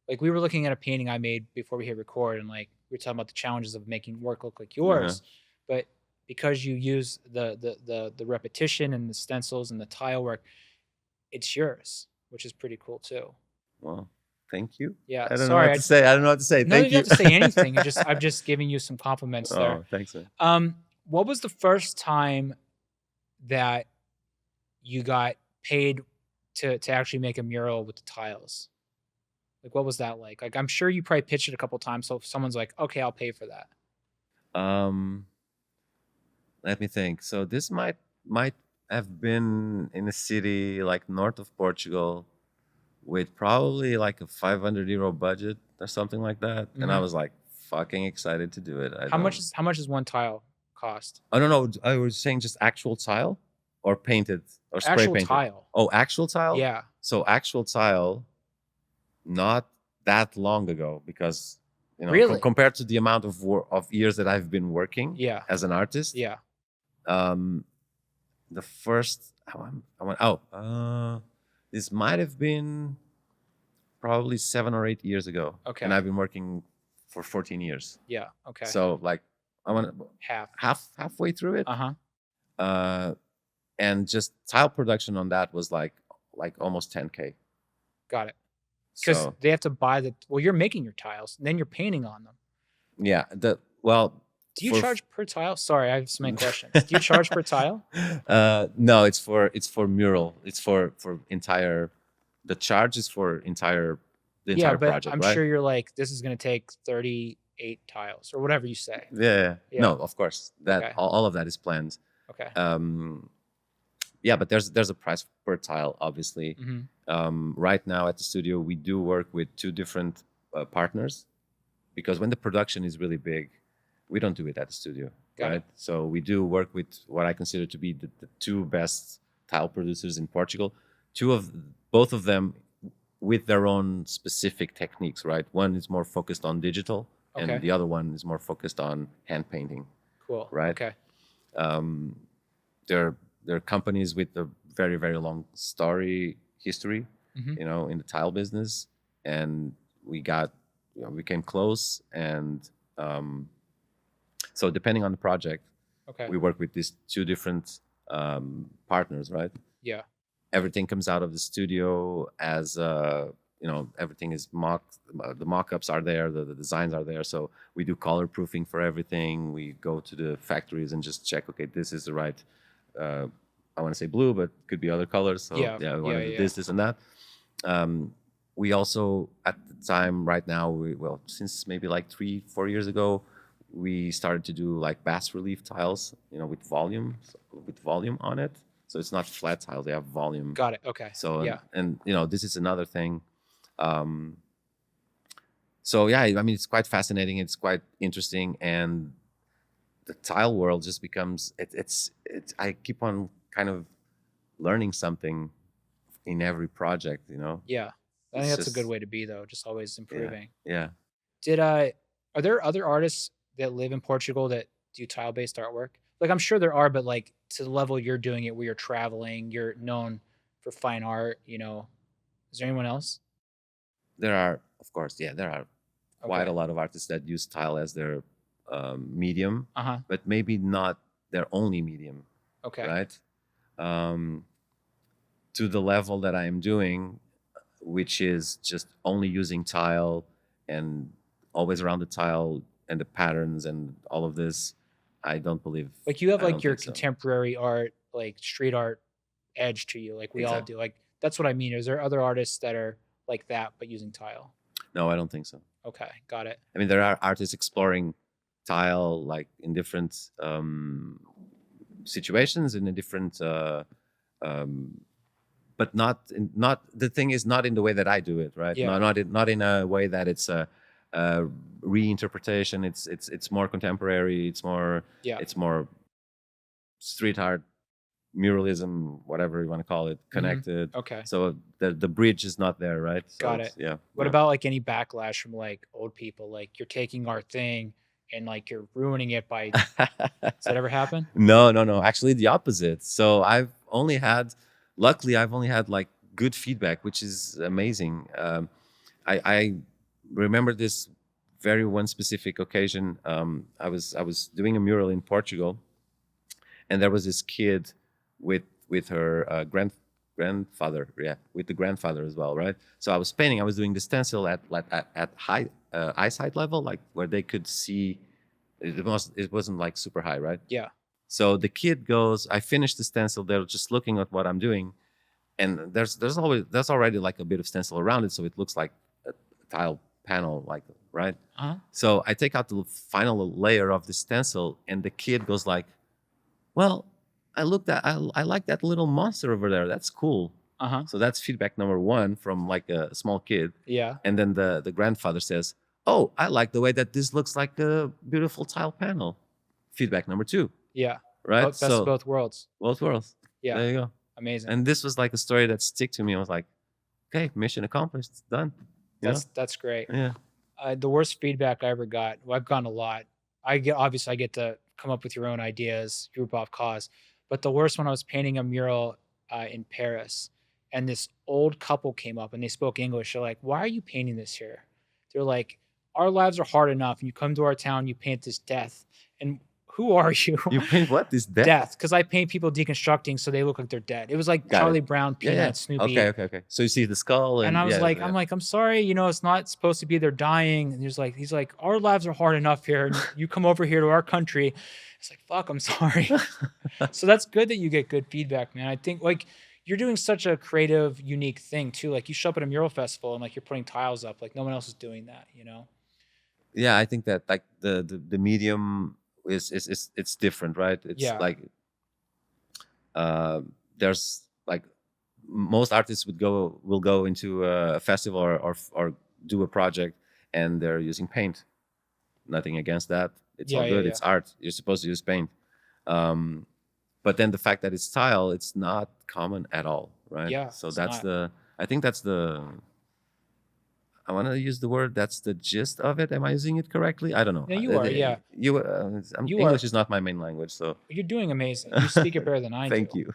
Like we were looking at a painting I made before we hit record, and like we were talking about the challenges of making work look like yours, but because you use the repetition and the stencils and the tile work, it's yours, which is pretty cool too. Well, thank you. Yeah, I don't know what to say. I don't know what to say. No, Thank you you. don't have to say anything. I'm just giving you some compliments there. Oh, thanks, man. What was the first time that you got paid to actually make a mural with the tiles? Like, what was that like? Like, I'm sure you probably pitched it a couple times, so if someone's like, "Okay, I'll pay for that." Um, Let me think. So this might have been in a city like north of Portugal with probably like a 500 euro budget or something like that, and I Mhm. was like fucking excited to do it. How much does one tile cost? I don't know. I was saying just actual tile or painted or spray Actual painted. tile. Oh, actual tile. Yeah. So actual tile, not that long ago, because Really? compared to the amount of years that I've been working Yeah. as an artist, Yeah. um, the first I went. This might have been probably 7 or 8 years ago, Okay. and I've been working for 14 years. Yeah. Okay. So like I went Half. halfway through it. Uh-huh. Uh, and just tile production on that was like almost 10K. Got it. Because So they have to buy well, you're making your tiles, and then you're painting on them. yeah, Do you for charge per tile? Sorry, I have so many questions. Do you charge per tile? no, it's for mural. It's for entire. The charge is for the Yeah, entire but project, I'm right? sure you're like, this is gonna take 38 tiles or whatever you say. Yeah. Yeah. No, of course. That Okay. all of that is planned. Okay. Yeah, but there's a price per tile, obviously. Right now at the studio, we do work with two different partners, because when the production is really big, we don't do it at the studio, Got right? it. So we do work with what I consider to be the two best tile producers in Portugal. Both of them with their own specific techniques, right? One is more focused on digital, Okay. and the other one is more focused on hand painting, Cool. right? Okay. They're companies with a very, very long history, Mhm. in the tile business, and we came close, and so depending on the project, Okay. we work with these two different partners, right? Yeah. Everything comes out of the studio as everything is mocked. The mock-ups are there, the designs are there, so we do color proofing for everything. We go to the factories and just check, okay, this is the right I want to say blue, but could be other colors. So Yeah. we want to do Yeah. this and that. We also, at the time right now, since maybe like 3-4 years ago, we started to do like bas relief tiles, with volume on it. So it's not flat tiles; they have volume. Got it. Okay. So Yeah. and this is another thing. So yeah, I mean, it's quite fascinating. It's quite interesting, and the tile world just becomes it's I keep on kind of learning something in every project. Yeah. I It's think that's a good just way to be though, just always improving. yeah. Are there other artists that live in Portugal that do tile-based artwork? Like, I'm sure there are, but like to the level you're doing it, where you're traveling, you're known for fine art. Is there anyone else? There are, of course, there are quite Okay. a lot of artists that use tile as their medium, Uh huh. but maybe not their only medium, Okay. right? To the level that I am doing, which is just only using tile and always around the tile and the patterns and all of this. I don't believe. Like, you have I like don't your think so. contemporary art, like street art edge to you, like we all Exactly. do. Like, that's what I mean. Is there other artists that are like that but using tile? No, I don't think so. Okay, got it. I mean, there are artists exploring tile like in different situations, in a different, but not the thing is not in the way that I do it, right? Yeah. Not in a way that it's a reinterpretation. It's more contemporary. It's more Yeah. it's more street art, muralism, whatever you want to call it, connected. Okay. So the bridge is not there, right? So Got it. Yeah. What yeah. about like any backlash from like old people? Like, you're taking our thing and like you're ruining it by. Does that ever happen? No. Actually, the opposite. So luckily, I've only had like good feedback, which is amazing. I remember this one specific occasion. I was doing a mural in Portugal, and there was this kid with her grandfather, with the grandfather as well, right? So I was painting. I was doing the stencil at high eyesight level, like where they could see. It wasn't like super high, right? Yeah. So the kid goes. I finished the stencil. They're just looking at what I'm doing, and there's already like a bit of stencil around it, so it looks like tile panel, like, right? Uh-huh. So I take out the final layer of the stencil, and the kid goes like, well, I like that little monster over there. That's cool. Uh-huh. So that's feedback number one from like a small kid. Yeah. And then the grandfather says, oh, I like the way that this looks like a beautiful tile panel. Feedback number two, Yeah. right? Best of both worlds. Both worlds. Yeah. There you go. Amazing. And this was like a story that stick to me. I was like, okay, mission accomplished. It's done. That's great. Yeah. The worst feedback I ever got, well, I've gotten a lot. I get to come up with your own ideas, group off cause. But the worst one, I was painting a mural in Paris, and this old couple came up and they spoke English. They're like, "Why are you painting this here?" They're like, "Our lives are hard enough, and you come to our town, you paint this death." And who are you? You paint what? This death? Death, because I paint people deconstructing so they look like they're dead. It was like Got Charlie it. Brown, Yeah, Peanut, yeah. Snoopy. Okay. So you see the skull, and And I was yeah, like, yeah. I'm sorry, it's not supposed to be they're dying. And he's like, our lives are hard enough here. And you come over here to our country. It's like, fuck, I'm sorry. So that's good that you get good feedback, man. I think like you're doing such a creative, unique thing too. Like you show up at a mural festival and like you're putting tiles up. Like no one else is doing that, Yeah, I think that like the medium is it's different, right? It's Yeah. like there's like most artists will go into a festival or do a project and they're using paint. Nothing against that. It's all Yeah, good. yeah. It's art. You're supposed to use paint. But then the fact that it's tile, it's not common at all, right? Yeah, So it's that's not. I think that's I want to use the word. That's the gist of it. Am I using it correctly? I don't know. Yeah, you are, yeah. You English are. is not my main language, so You're doing amazing. You speak it better than I do. thank you.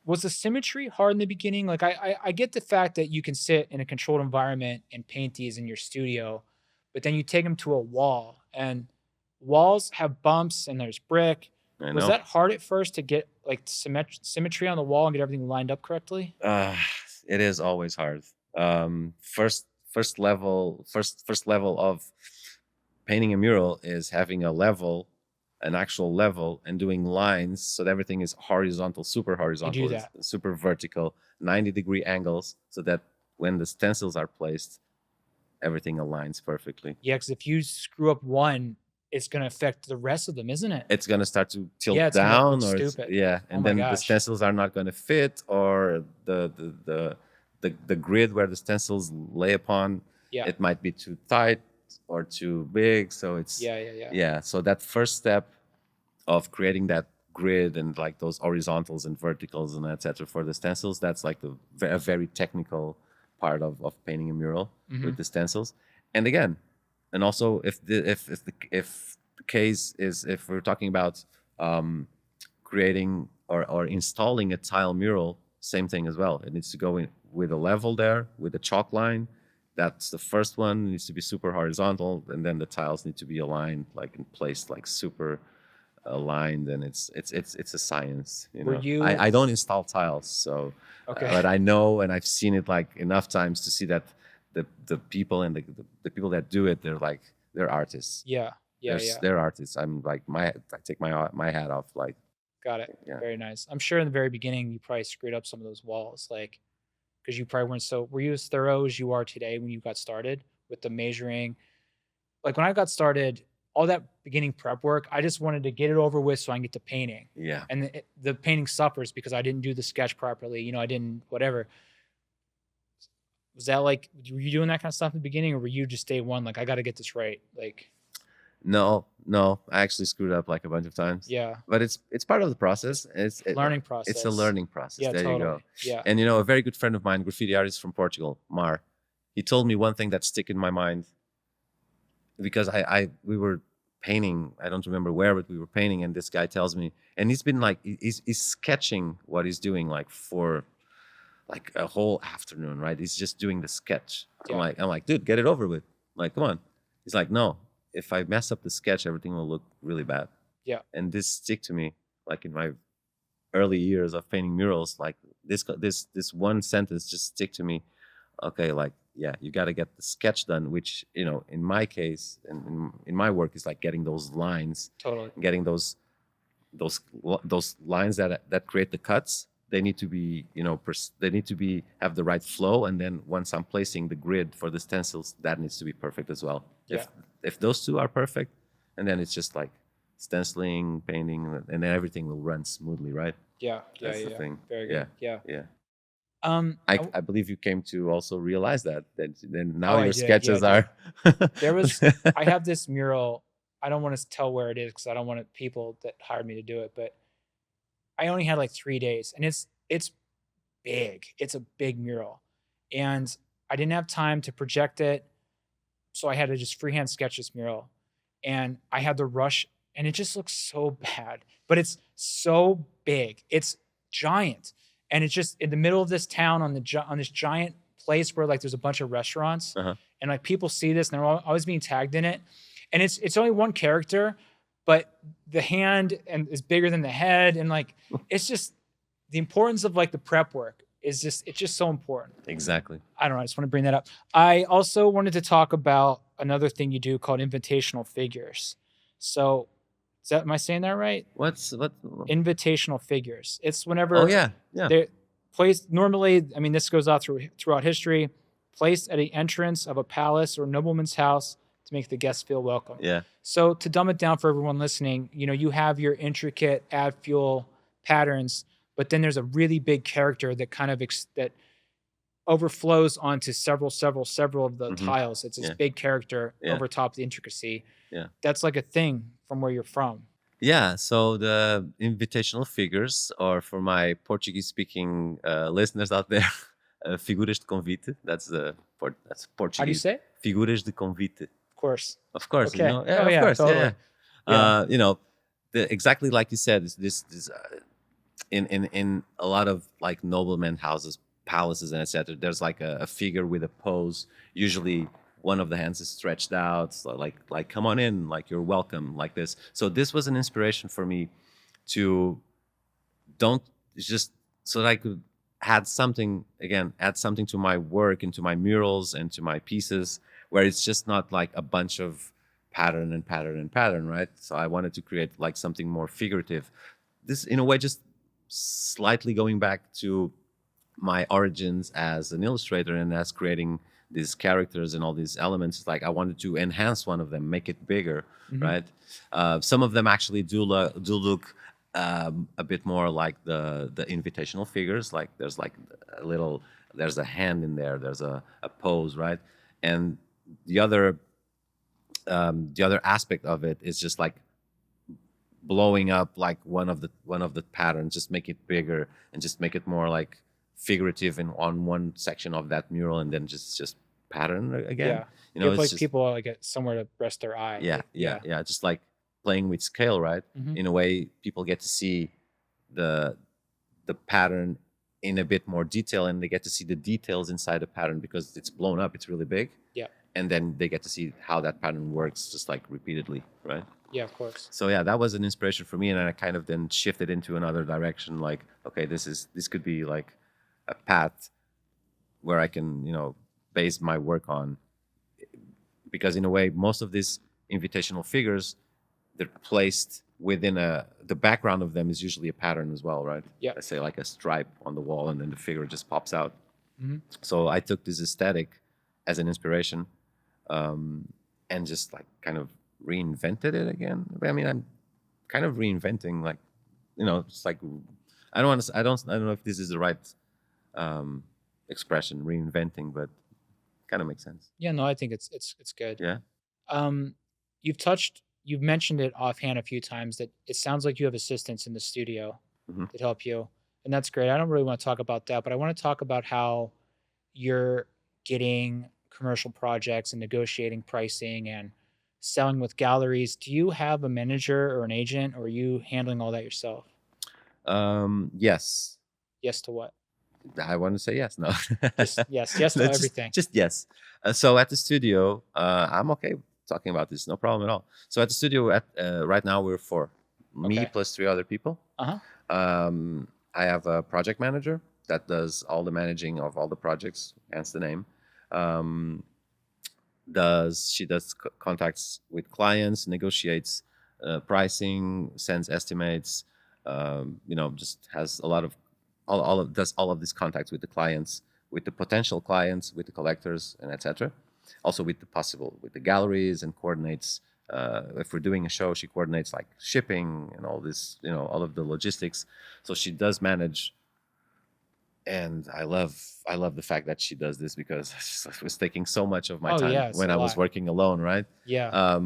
Was the symmetry hard in the beginning? Like I get the fact that you can sit in a controlled environment and paint these in your studio, but then you take them to a wall and walls have bumps and there's brick. I Was know. that hard at first to get like symmetry on the wall and get everything lined up correctly? It is always hard. First level of painting a mural is having an actual level, and doing lines so that everything is horizontal, super horizontal, that. super vertical, 90-degree angles, so that when the stencils are placed, everything aligns perfectly. Yeah, because if you screw up one, it's going to affect the rest of them, isn't it? It's gonna start to tilt Yeah, it's gonna down, look or stupid. and my then the gosh. stencils are not gonna fit, or the grid where the stencils lay upon, Yeah. it might be too tight or too big. So it's Yeah. So that first step of creating that grid and like those horizontals and verticals and etc. for the stencils, that's like a very technical part of painting a mural with the stencils. And again, and also if the case is, if we're talking about creating or installing a tile mural, same thing as well. It needs to go in with a level there, with a chalk line. That's the first one. It needs to be super horizontal, and then the tiles need to be aligned, like in place, like super aligned. And it's a science. I don't install tiles, so Okay. but I know, and I've seen it like enough times to see that the people and the people that do it, they're artists. Yeah. They're artists. I'm like I take my hat off. Like, Got it. Yeah. Very nice. I'm sure in the very beginning you probably screwed up some of those walls, like because you probably weren't were you as thorough as you are today when you got started with the measuring? Like when I got started, all that beginning prep work, I just wanted to get it over with so I can get to painting. yeah. And the painting suffers because I didn't do the sketch properly. I didn't whatever. Was that like, were you doing that kind of stuff in the beginning, or were you just day one like I got to get this right? Like, No, I actually screwed up like a bunch of times. yeah, But it's part of the process. learning process. It's a learning process. Yeah, There totally. you go. Yeah. And a very good friend of mine, graffiti artist from Portugal, Mar, he told me one thing that stick in my mind, because we were painting, I don't remember where, but we were painting, and this guy tells me, and he's been like he's sketching what he's doing like for like a whole afternoon, right? He's just doing the sketch. Yeah. I'm like, dude, get it over with. Like, come on. He's like, no, if I mess up the sketch, everything will look really bad. Yeah. And this stick to me, like in my early years of painting murals, like this one sentence just stick to me. Okay, like, yeah, you got to get the sketch done, which, in my case and in my work is like getting those lines, Totally. getting those lines that create the cuts. they need to be, they need to be have the right flow, and then once I'm placing the grid for the stencils, that needs to be perfect as well. Yeah. If those two are perfect, and then it's just like stenciling, painting, and then everything will run smoothly, right? Yeah. That's the thing. Very good. Yeah. Yeah. I, I believe you came to also realize that then now I your did. Yeah, I sketches did. are. There was I have this mural. I don't want to tell where it is because I don't want people that hired me to do it, but I only had like 3 days, and it's big. It's a big mural, and I didn't have time to project it, so I had to just freehand sketch this mural, and I had to rush, and it just looks so bad. But it's so big. It's giant, and it's just in the middle of this town on this giant place where like there's a bunch of restaurants, Uh-huh. and like people see this, and they're always being tagged in it, and it's only one character, but the hand and is bigger than the head, and like it's just the importance of like the prep work is just it's just so important. Exactly. I don't know. I just want to bring that up. I also wanted to talk about another thing you do called invitational figures. So, am I saying that right? What? Invitational figures. It's whenever Oh yeah. they're placed normally. I mean, this goes out throughout history. Placed at the entrance of a palace or nobleman's house to make the guests feel welcome. Yeah. So to dumb it down for everyone listening, you have your intricate add fuel patterns, but then there's a really big character that kind of that overflows onto several of the tiles. It's this big character over top the intricacy. Yeah. That's like a thing from where you're from. Yeah, so the invitational figures, or for my Portuguese-speaking listeners out there, figuras de convite. That's Portuguese. How do you say it? Figuras de convite. Of course. Of Okay. Yeah, of course. Totally. Yeah. Exactly like you said, this in a lot of like noblemen houses, palaces, and etc. There's like a figure with a pose. Usually, one of the hands is stretched out, so like come on in, like you're welcome, like this. So this was an inspiration for me to just so that I could add something to my work, into my murals and to my pieces, where it's just not like a bunch of pattern and pattern and pattern, right? So I wanted to create like something more figurative. This, in a way, just slightly going back to my origins as an illustrator and as creating these characters and all these elements. Like I wanted to enhance one of them, make it bigger, right? Some of them actually do look a bit more like the invitational figures. Like there's like there's a hand in there, there's a pose, right? And the other aspect of it is just like blowing up like one of the patterns, just make it bigger and just make it more like figurative on one section of that mural, and then just pattern again. Give like people like somewhere to rest their eye. Yeah. Just like playing with scale, right? In a way, people get to see the pattern in a bit more detail, and they get to see the details inside the pattern because it's blown up, it's really big. Yeah. And then they get to see how that pattern works just like repeatedly, right? Yeah, of course. So yeah, that was an inspiration for me, and I kind of then shifted into another direction. Like, okay, this could be like a path where I can, base my work on, because in a way, most of these invitational figures, they're placed within the background of them is usually a pattern as well, right? Yeah. Let's say like a stripe on the wall, and then the figure just pops out. So I took this aesthetic as an inspiration, and just like kind of reinvented it again. I mean, I'm kind of reinventing, like, it's like I don't know if this is the right expression, reinventing, but kind of makes sense. Yeah, no, I think it's good. Yeah. You've mentioned it offhand a few times that it sounds like you have assistants in the studio that help you, and that's great. I don't really want to talk about that, but I want to talk about how you're getting commercial projects and negotiating pricing and selling with galleries. Do you have a manager or an agent, or are you handling all that yourself? Yes. Yes to what? I want to say yes. No. Yes to everything. Just yes. So at the studio, I'm okay talking about this. No problem at all. So at the studio, right now we're four, me plus 3 other people. I have a project manager that does all the managing of all the projects, hence the name. She does contacts with clients, negotiates pricing, sends estimates. Just has a lot of does all of these contacts with the clients, with the potential clients, with the collectors, and etc. Also with the galleries, and coordinates. If we're doing a show, she coordinates like shipping and all this, all of the logistics. So she does manage, and I love the fact that she does this, because it was taking so much of my Oh time yeah, it's when a I was lot. working alone, right? Yeah.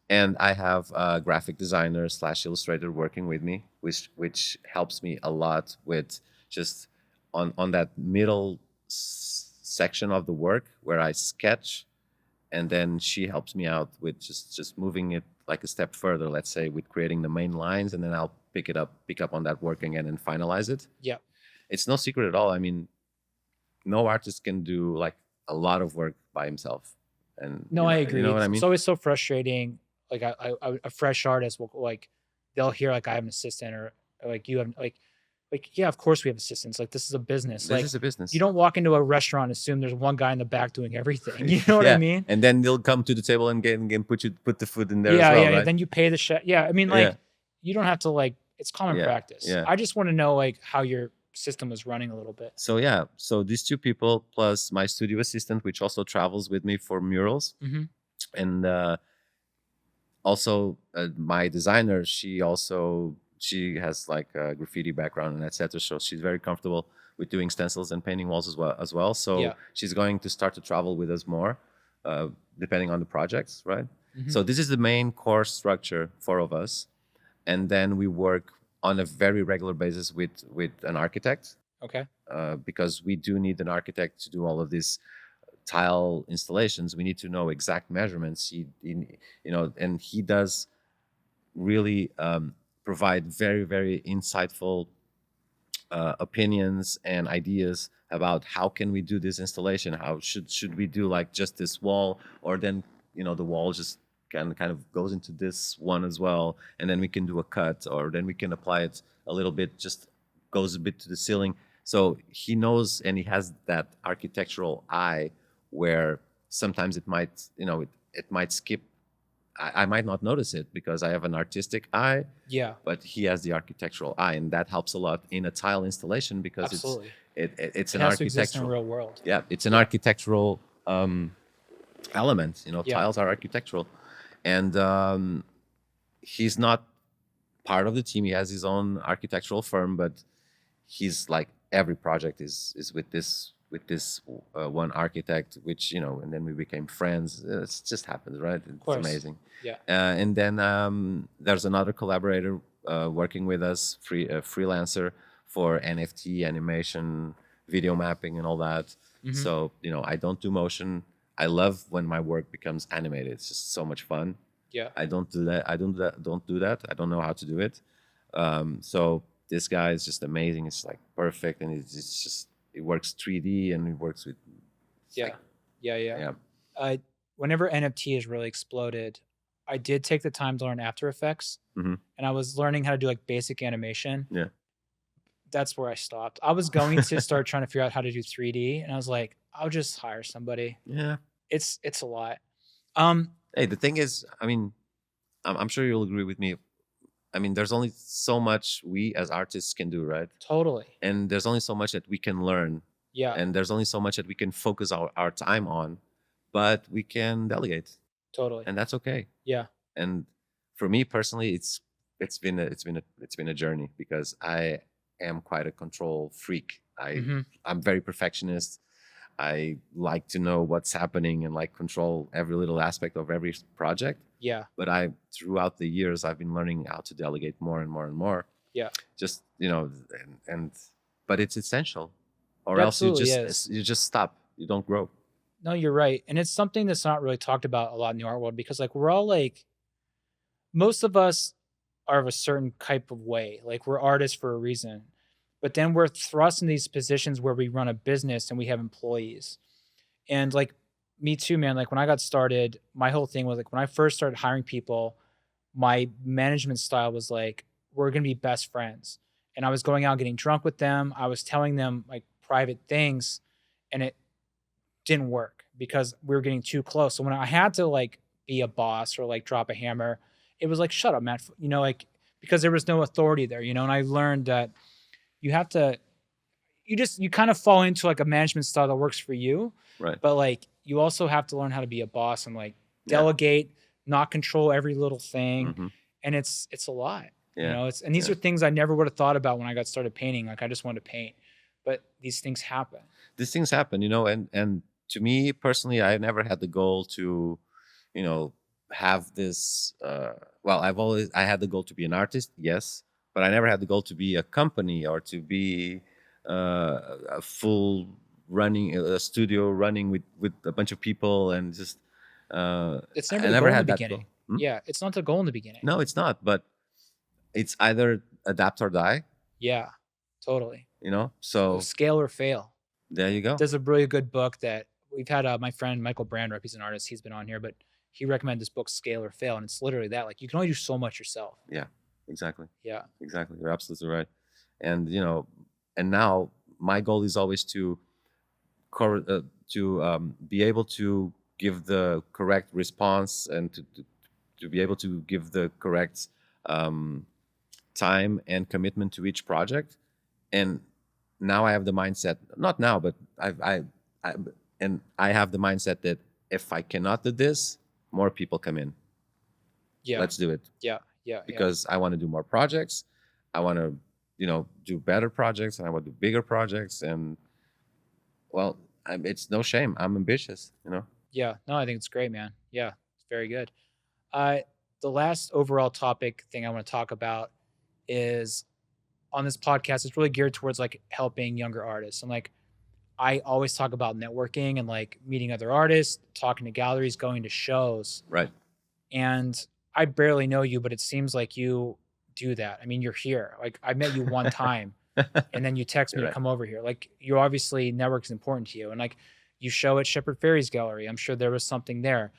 And I have a graphic designer / illustrator working with me, which helps me a lot with just on that middle section of the work where I sketch, and then she helps me out with just moving it like a step further, let's say, with creating the main lines, and then I'll pick up on that work again and finalize it. Yeah. It's no secret at all. I mean, no artist can do like a lot of work by himself. And No, I you agree. know what I It's mean? always so frustrating. Like a fresh artist will like, they'll hear like I have an assistant, or like you have like yeah, of course we have assistants. Like this is a business. This Like is a business. you don't walk into a restaurant and assume there's one guy in the back doing everything. You know what I Yeah. mean? And then they'll come to the table and put the food in there Yeah, as well, yeah, yeah. right? Then you pay the chef. Yeah, I mean, Yeah. like you don't have to like. It's common Yeah. practice. Yeah. I just want to know like how your system is running a little bit. So yeah, so these two people plus my studio assistant, which also travels with me for murals, Hmm. and also my designer, she has like a graffiti background and etc. So she's very comfortable with doing stencils and painting walls as well. So Yeah. she's going to start to travel with us more, depending on the projects, right? Mhm. So this is the main core structure, 4 of us, and then we work on a very regular basis with an architect, Okay. because we do need an architect to do all of these tile installations. We need to know exact measurements. And he does really provide very, very insightful opinions and ideas about how can we do this installation. How should we do like just this wall, or then the wall just kind of goes into this one as well, and then we can do a cut, or then we can apply it a little bit, just goes a bit to the ceiling. So he knows, and he has that architectural eye, where sometimes it might it might skip. I might not notice it because I have an artistic eye, Yeah. but he has the architectural eye, and that helps a lot in a tile installation, because Absolutely. it's It an has to exist in the architectural. real world. Yeah, it's an architectural element. Yeah. Tiles are architectural, and he's not part of the team. He has his own architectural firm, but he's like every project is with this one architect, which and then we became friends. It just happens, right? It's course. amazing. Yeah. And then there's another collaborator working with us, freelancer for NFT animation, video mapping, and all that. Mhm. So I don't do motion. I love when my work becomes animated. It's just so much fun. Yeah. I don't do that. I don't do that. I don't know how to do it. So this guy is just amazing. It's like perfect, and it works 3D, and it works with. Yeah. Yeah. Yeah. Yeah. Whenever NFT has really exploded, I did take the time to learn After Effects, Mhm. and I was learning how to do like basic animation. Yeah. That's where I stopped. I was going to start trying to figure out how to do 3D, and I was like, I'll just hire somebody. Yeah. It's a lot. Hey, the thing is, I mean, I'm sure you'll agree with me. I mean, there's only so much we as artists can do, right? Totally. And there's only so much that we can learn. Yeah. And there's only so much that we can focus our time on, but we can delegate, Totally. and that's okay. Yeah. And for me personally, it's been a journey, because I am quite a control freak. Mhm. I'm very perfectionist. I like to know what's happening and like control every little aspect of every project. Yeah. But throughout the years, I've been learning how to delegate more and more and more. Yeah. Just but it's essential, or It else absolutely is. you just stop. You don't grow. No, you're right. And it's something that's not really talked about a lot in the art world, because like we're all like, most of us are of a certain type of way. Like we're artists for a reason. But then we're thrust in these positions where we run a business and we have employees. And like me too, man. Like when I got started, my whole thing was like when I first started hiring people, my management style was like, we're gonna be best friends. And I was going out getting drunk with them. I was telling them like private things, and it didn't work because we were getting too close. So when I had to like be a boss or like drop a hammer, it was like, shut up, Matt. Like because there was no authority there, and I learned that you have to you kind of fall into like a management style that works for you, Right. but like you also have to learn how to be a boss and like Yeah. delegate, not control every little thing, Hmm. and it's a lot, you Yeah. know. It's and these Yeah. are things I never would have thought about when I got started painting. Like I just wanted to paint, but these things happen. These things happen, and to me personally, I never had the goal to, you know, have this. Well, I had the goal to be an artist, yes, but I never had the goal to be a company or to be a full running a studio running with a bunch of people and just. It's never I the never goal in the had that goal. beginning. Yeah, it's not the goal in the beginning. No, it's not. But it's either adapt or die. Yeah, totally. So So scale or fail. there you go. There's a really good book that we've had. My friend Michael Brandrup, he's an artist. He's been on here, but he recommended this book, Scale or Fail, and it's literally that. Like you can only do so much yourself. Yeah, exactly. Yeah. Exactly. You're absolutely right. And and now my goal is always to be able to give the correct response and to be able to give the correct um, time and commitment to each project. And now I have the mindset, not now, but I and I have the mindset that if I cannot do this, more people come in. Yeah. Let's do it. Yeah. Yeah. Because I want to do more projects. I want to, do better projects, and I want to do bigger projects. And well, it's no shame. I'm ambitious. Yeah. No, I think it's great, man. Yeah, it's very good. Uh, the last overall topic thing I want to talk about is on this podcast. It's really geared towards like helping younger artists. And like, I always talk about networking and like meeting other artists, talking to galleries, going to shows. Right. And I barely know you, but it seems like you do that. I mean, you're here. Like I met you one time and then you text me You're to right. come over here. Like you obviously network is important to you. And like you show at Shepherd Ferry's gallery. I'm sure there was something there.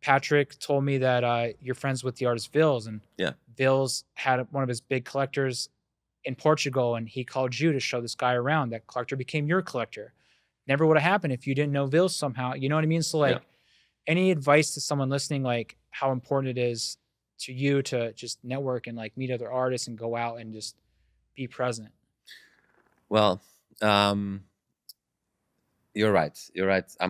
Patrick told me that you're friends with the artist Vils, and Yeah. Vils had one of his big collectors in Portugal, and he called you to show this guy around. That collector became your collector. Never would have happened if you didn't know Vils somehow. You know what I mean? So like, Yeah. any advice to someone listening, like how important it is to you to just network and like meet other artists and go out and just be present. Well, you're right. You're right. I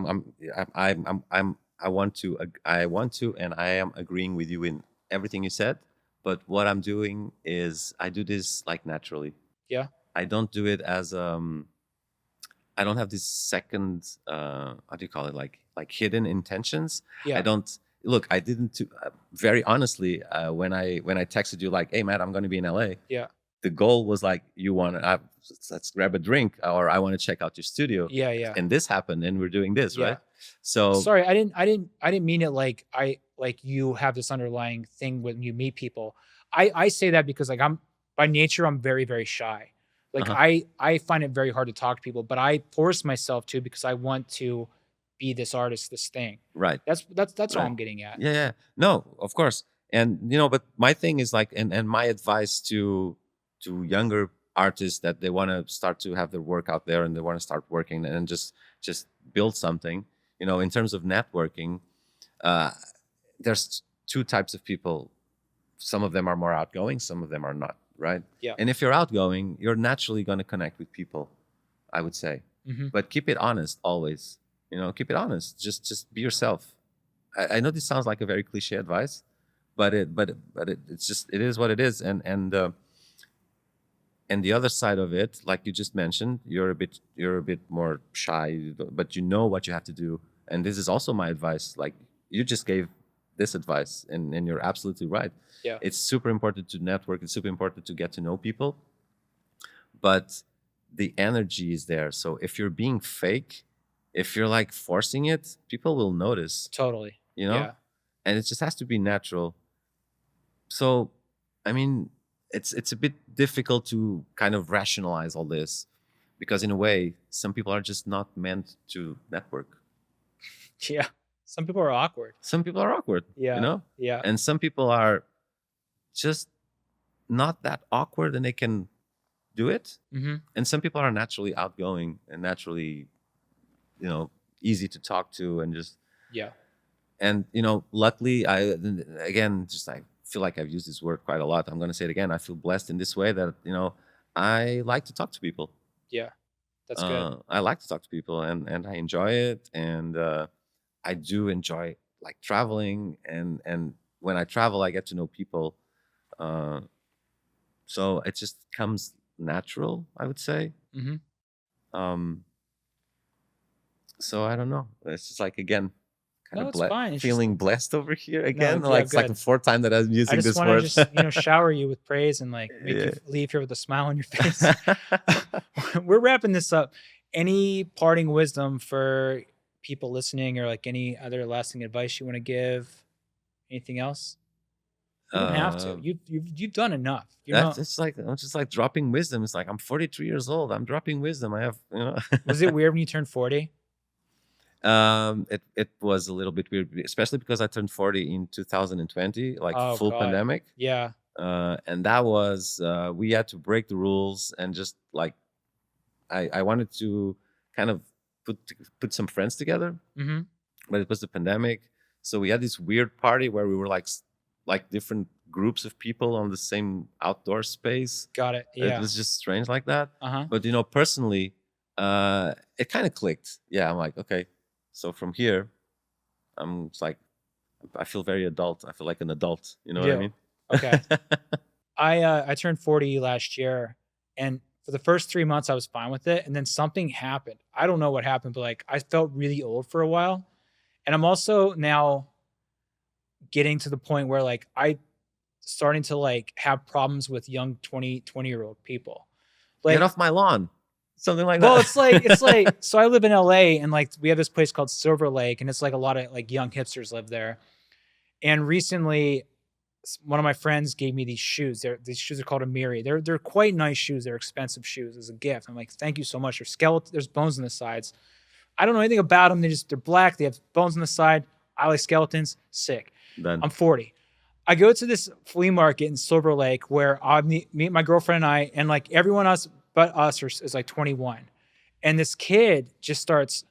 want to, and I am agreeing with you in everything you said. But what I'm doing is I do this like naturally. Yeah. I don't do it as I don't have this second how do you call it, like hidden intentions. Yeah. I don't look. I didn't very honestly when I texted you like, hey Matt, I'm going to be in LA. Yeah. The goal was like, you want to let's grab a drink, or I want to check out your studio. Yeah. Yeah. And this happened, and we're doing this, Yeah. right? So Sorry, I didn't mean it like you have this underlying thing when you meet people. I say that because like I'm by nature I'm very, very shy. Like Uh-huh. I find it very hard to talk to people, but I force myself to because I want to be this artist, this thing. right. That's all Right. I'm getting at. Yeah, yeah. No, of course. And but my thing is like, and my advice to younger artists that they want to start to have their work out there and they want to start working and just build something, in terms of networking, there's two types of people. Some of them are more outgoing, some of them are not, right? Yeah. And if you're outgoing, you're naturally going to connect with people, I would say. Mm-hmm. But keep it honest always. Keep it honest. Just be yourself. I know this sounds like a very cliche advice, but it's just, it is what it is. And the other side of it, like you just mentioned, you're a bit more shy, but you know what you have to do. And this is also my advice. Like you just gave this advice, and you're absolutely right. Yeah. It's super important to network. It's super important to get to know people. But the energy is there. So if you're being fake, if you're like forcing it, people will notice. Totally. Yeah. And it just has to be natural. So, I mean, it's a bit difficult to kind of rationalize all this, because in a way, some people are just not meant to network. Yeah. Some people are awkward. Some people are awkward. Yeah. Yeah. And some people are just not that awkward and they can do it. Mm-hmm. And some people are naturally outgoing and naturally, easy to talk to, and just, Yeah. and luckily I feel like I've used this word quite a lot. I'm going to say it again. I feel blessed in this way that I like to talk to people. Yeah, that's good. I like to talk to people, and I enjoy it, and I do enjoy like traveling, and when I travel, I get to know people. Uh, so it just comes natural, I would say. Hmm. Um, so I don't know. It's just like again, kind No, of it's fine. It's just feeling blessed over here no, again. yeah, Like it's like the good. fourth time that I'm I using just this want to word. just shower you with praise and like make you Yeah. leave here with a smile on your face. We're wrapping this up. Any parting wisdom for people listening, or like any other lasting advice you want to give? Anything else? You don't have to. uh, You've done enough. You're that's not. it's like I'm just like dropping wisdom. It's like I'm 43 years old. I'm dropping wisdom. I have, you know. Was it weird when you turned 40? It was a little bit weird, especially because I turned 40 in 2020, like Oh full God. pandemic. Yeah. And that was we had to break the rules and just like I wanted to kind of put put some friends together, Mm-hmm. but it was the pandemic, so we had this weird party where we were like like different groups of people on the same outdoor space. Got it. It Yeah. was just strange like that. Uh-huh. But you know, personally, it kind of clicked. Yeah, I'm like, okay, so from here, I'm just like, I feel very adult. I feel like an adult. You know You what I do. mean? Okay. I turned 40 last year, and for the first 3 months I was fine with it, and then something happened. I don't know what happened, but like I felt really old for a while. And I'm also now getting to the point where like I starting to like have problems with young 20-year-old people. Get Like, off my lawn. Something like well, that. it's like so I live in LA, and like we have this place called Silver Lake, and it's like a lot of like young hipsters live there. And recently one of my friends gave me these shoes. These shoes are called Amiri. They're quite nice shoes. They're expensive shoes as a gift. I'm like, thank you so much. They're skeleton. There's bones on the sides. I don't know anything about them. They're black. They have bones on the side. I like skeletons. Sick. Done. I'm 40. I go to this flea market in Silver Lake where I meet my girlfriend and I, and like everyone else but us is like 21. And this kid just starts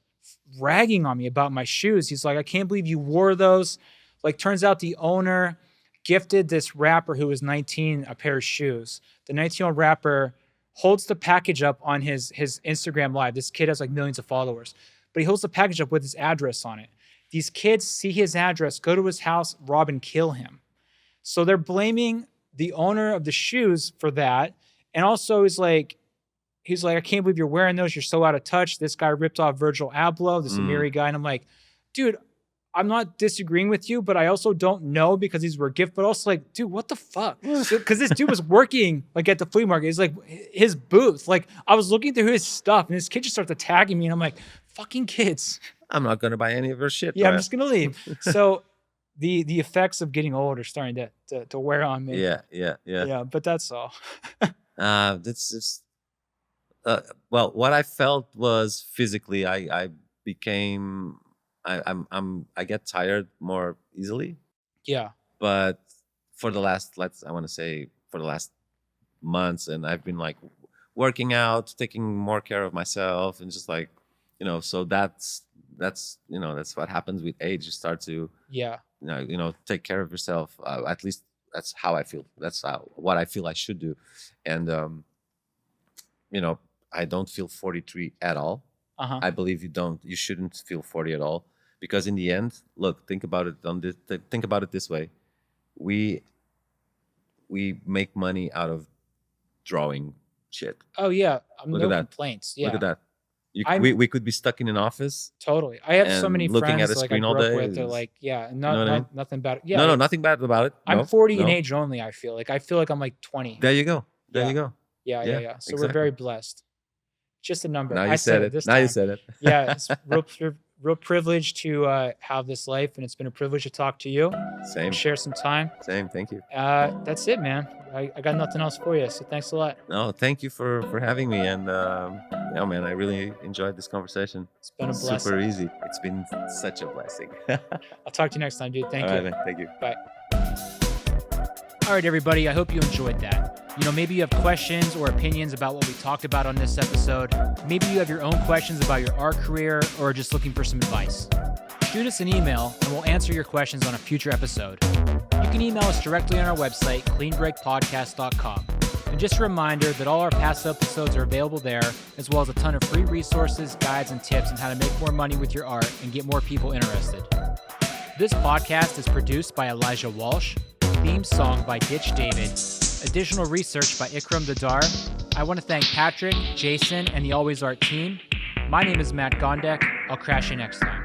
ragging on me about my shoes. He's like, I can't believe you wore those. Like, turns out the owner gifted this rapper who was 19 a pair of shoes. The 19-year-old rapper holds the package up on his Instagram live. This kid has like millions of followers, but he holds the package up with his address on it. These kids see his address, go to his house, rob and kill him. So they're blaming the owner of the shoes for that. And also he's like, I can't believe you're wearing those. You're so out of touch. This guy ripped off Virgil Abloh, this Amiri guy. And I'm like, dude, I'm not disagreeing with you, but I also don't know because these were a gift. But also like, dude, what the fuck? Because this dude was working like at the flea market. It's like his booth. Like I was looking through his stuff, and this kid just starts attacking me, and I'm like, fucking kids. I'm not gonna buy any of her shit. Yeah, I'm just gonna leave. So the effects of getting old are starting to wear on me. Yeah. But that's all. That's just well, what I felt was physically, I became, I get tired more easily. Yeah. But for the last, I want to say for the last months, and I've been like working out, taking more care of myself, and just like, you know, so that's you know, that's what happens with age. You start to take care of yourself. At least that's how I feel. That's what I feel I should do. And you know, I don't feel 43 at all. I believe you shouldn't feel 40 at all, because in the end, look, think about it this way. We make money out of drawing shit. Oh yeah. Look No at that. complaints. Yeah. Look at that. I'm- We could be stuck in an office. Totally. I have so And many looking friends at a like I screen grew all up day with. They're is- like, yeah, know what I mean? nothing bad. Yeah. No, nothing bad about it. I'm No, 40 in no. age only. I feel like I'm like 20. There you go. There Yeah. you go. Yeah. yeah, So we're exactly. very blessed. Just a number. Now I you said it. this Now you time. said it. Yeah, it's real privilege to have this life, and it's been a privilege to talk to you, Same. share some time. Same. Thank you. That's it, man. I got nothing else for you, so thanks a lot. No, thank you for having me. And yeah, man, I really enjoyed this conversation. It's been a blessing. Super easy. It's been such a blessing. I'll talk to you next time, dude. Thank All you. right, man. Thank you. Bye. All right, everybody. I hope you enjoyed that. You know, maybe you have questions or opinions about what we talked about on this episode. Maybe you have your own questions about your art career, or just looking for some advice. Shoot us an email and we'll answer your questions on a future episode. You can email us directly on our website, cleanbreakpodcast.com. And just a reminder that all our past episodes are available there, as well as a ton of free resources, guides, and tips on how to make more money with your art and get more people interested. This podcast is produced by Elijah Walsh, theme song by Ditch David, additional research by Ikram Dadar. I want to thank Patrick, Jason, and the Always Art team. My name is Matt Gondek. I'll crash you next time.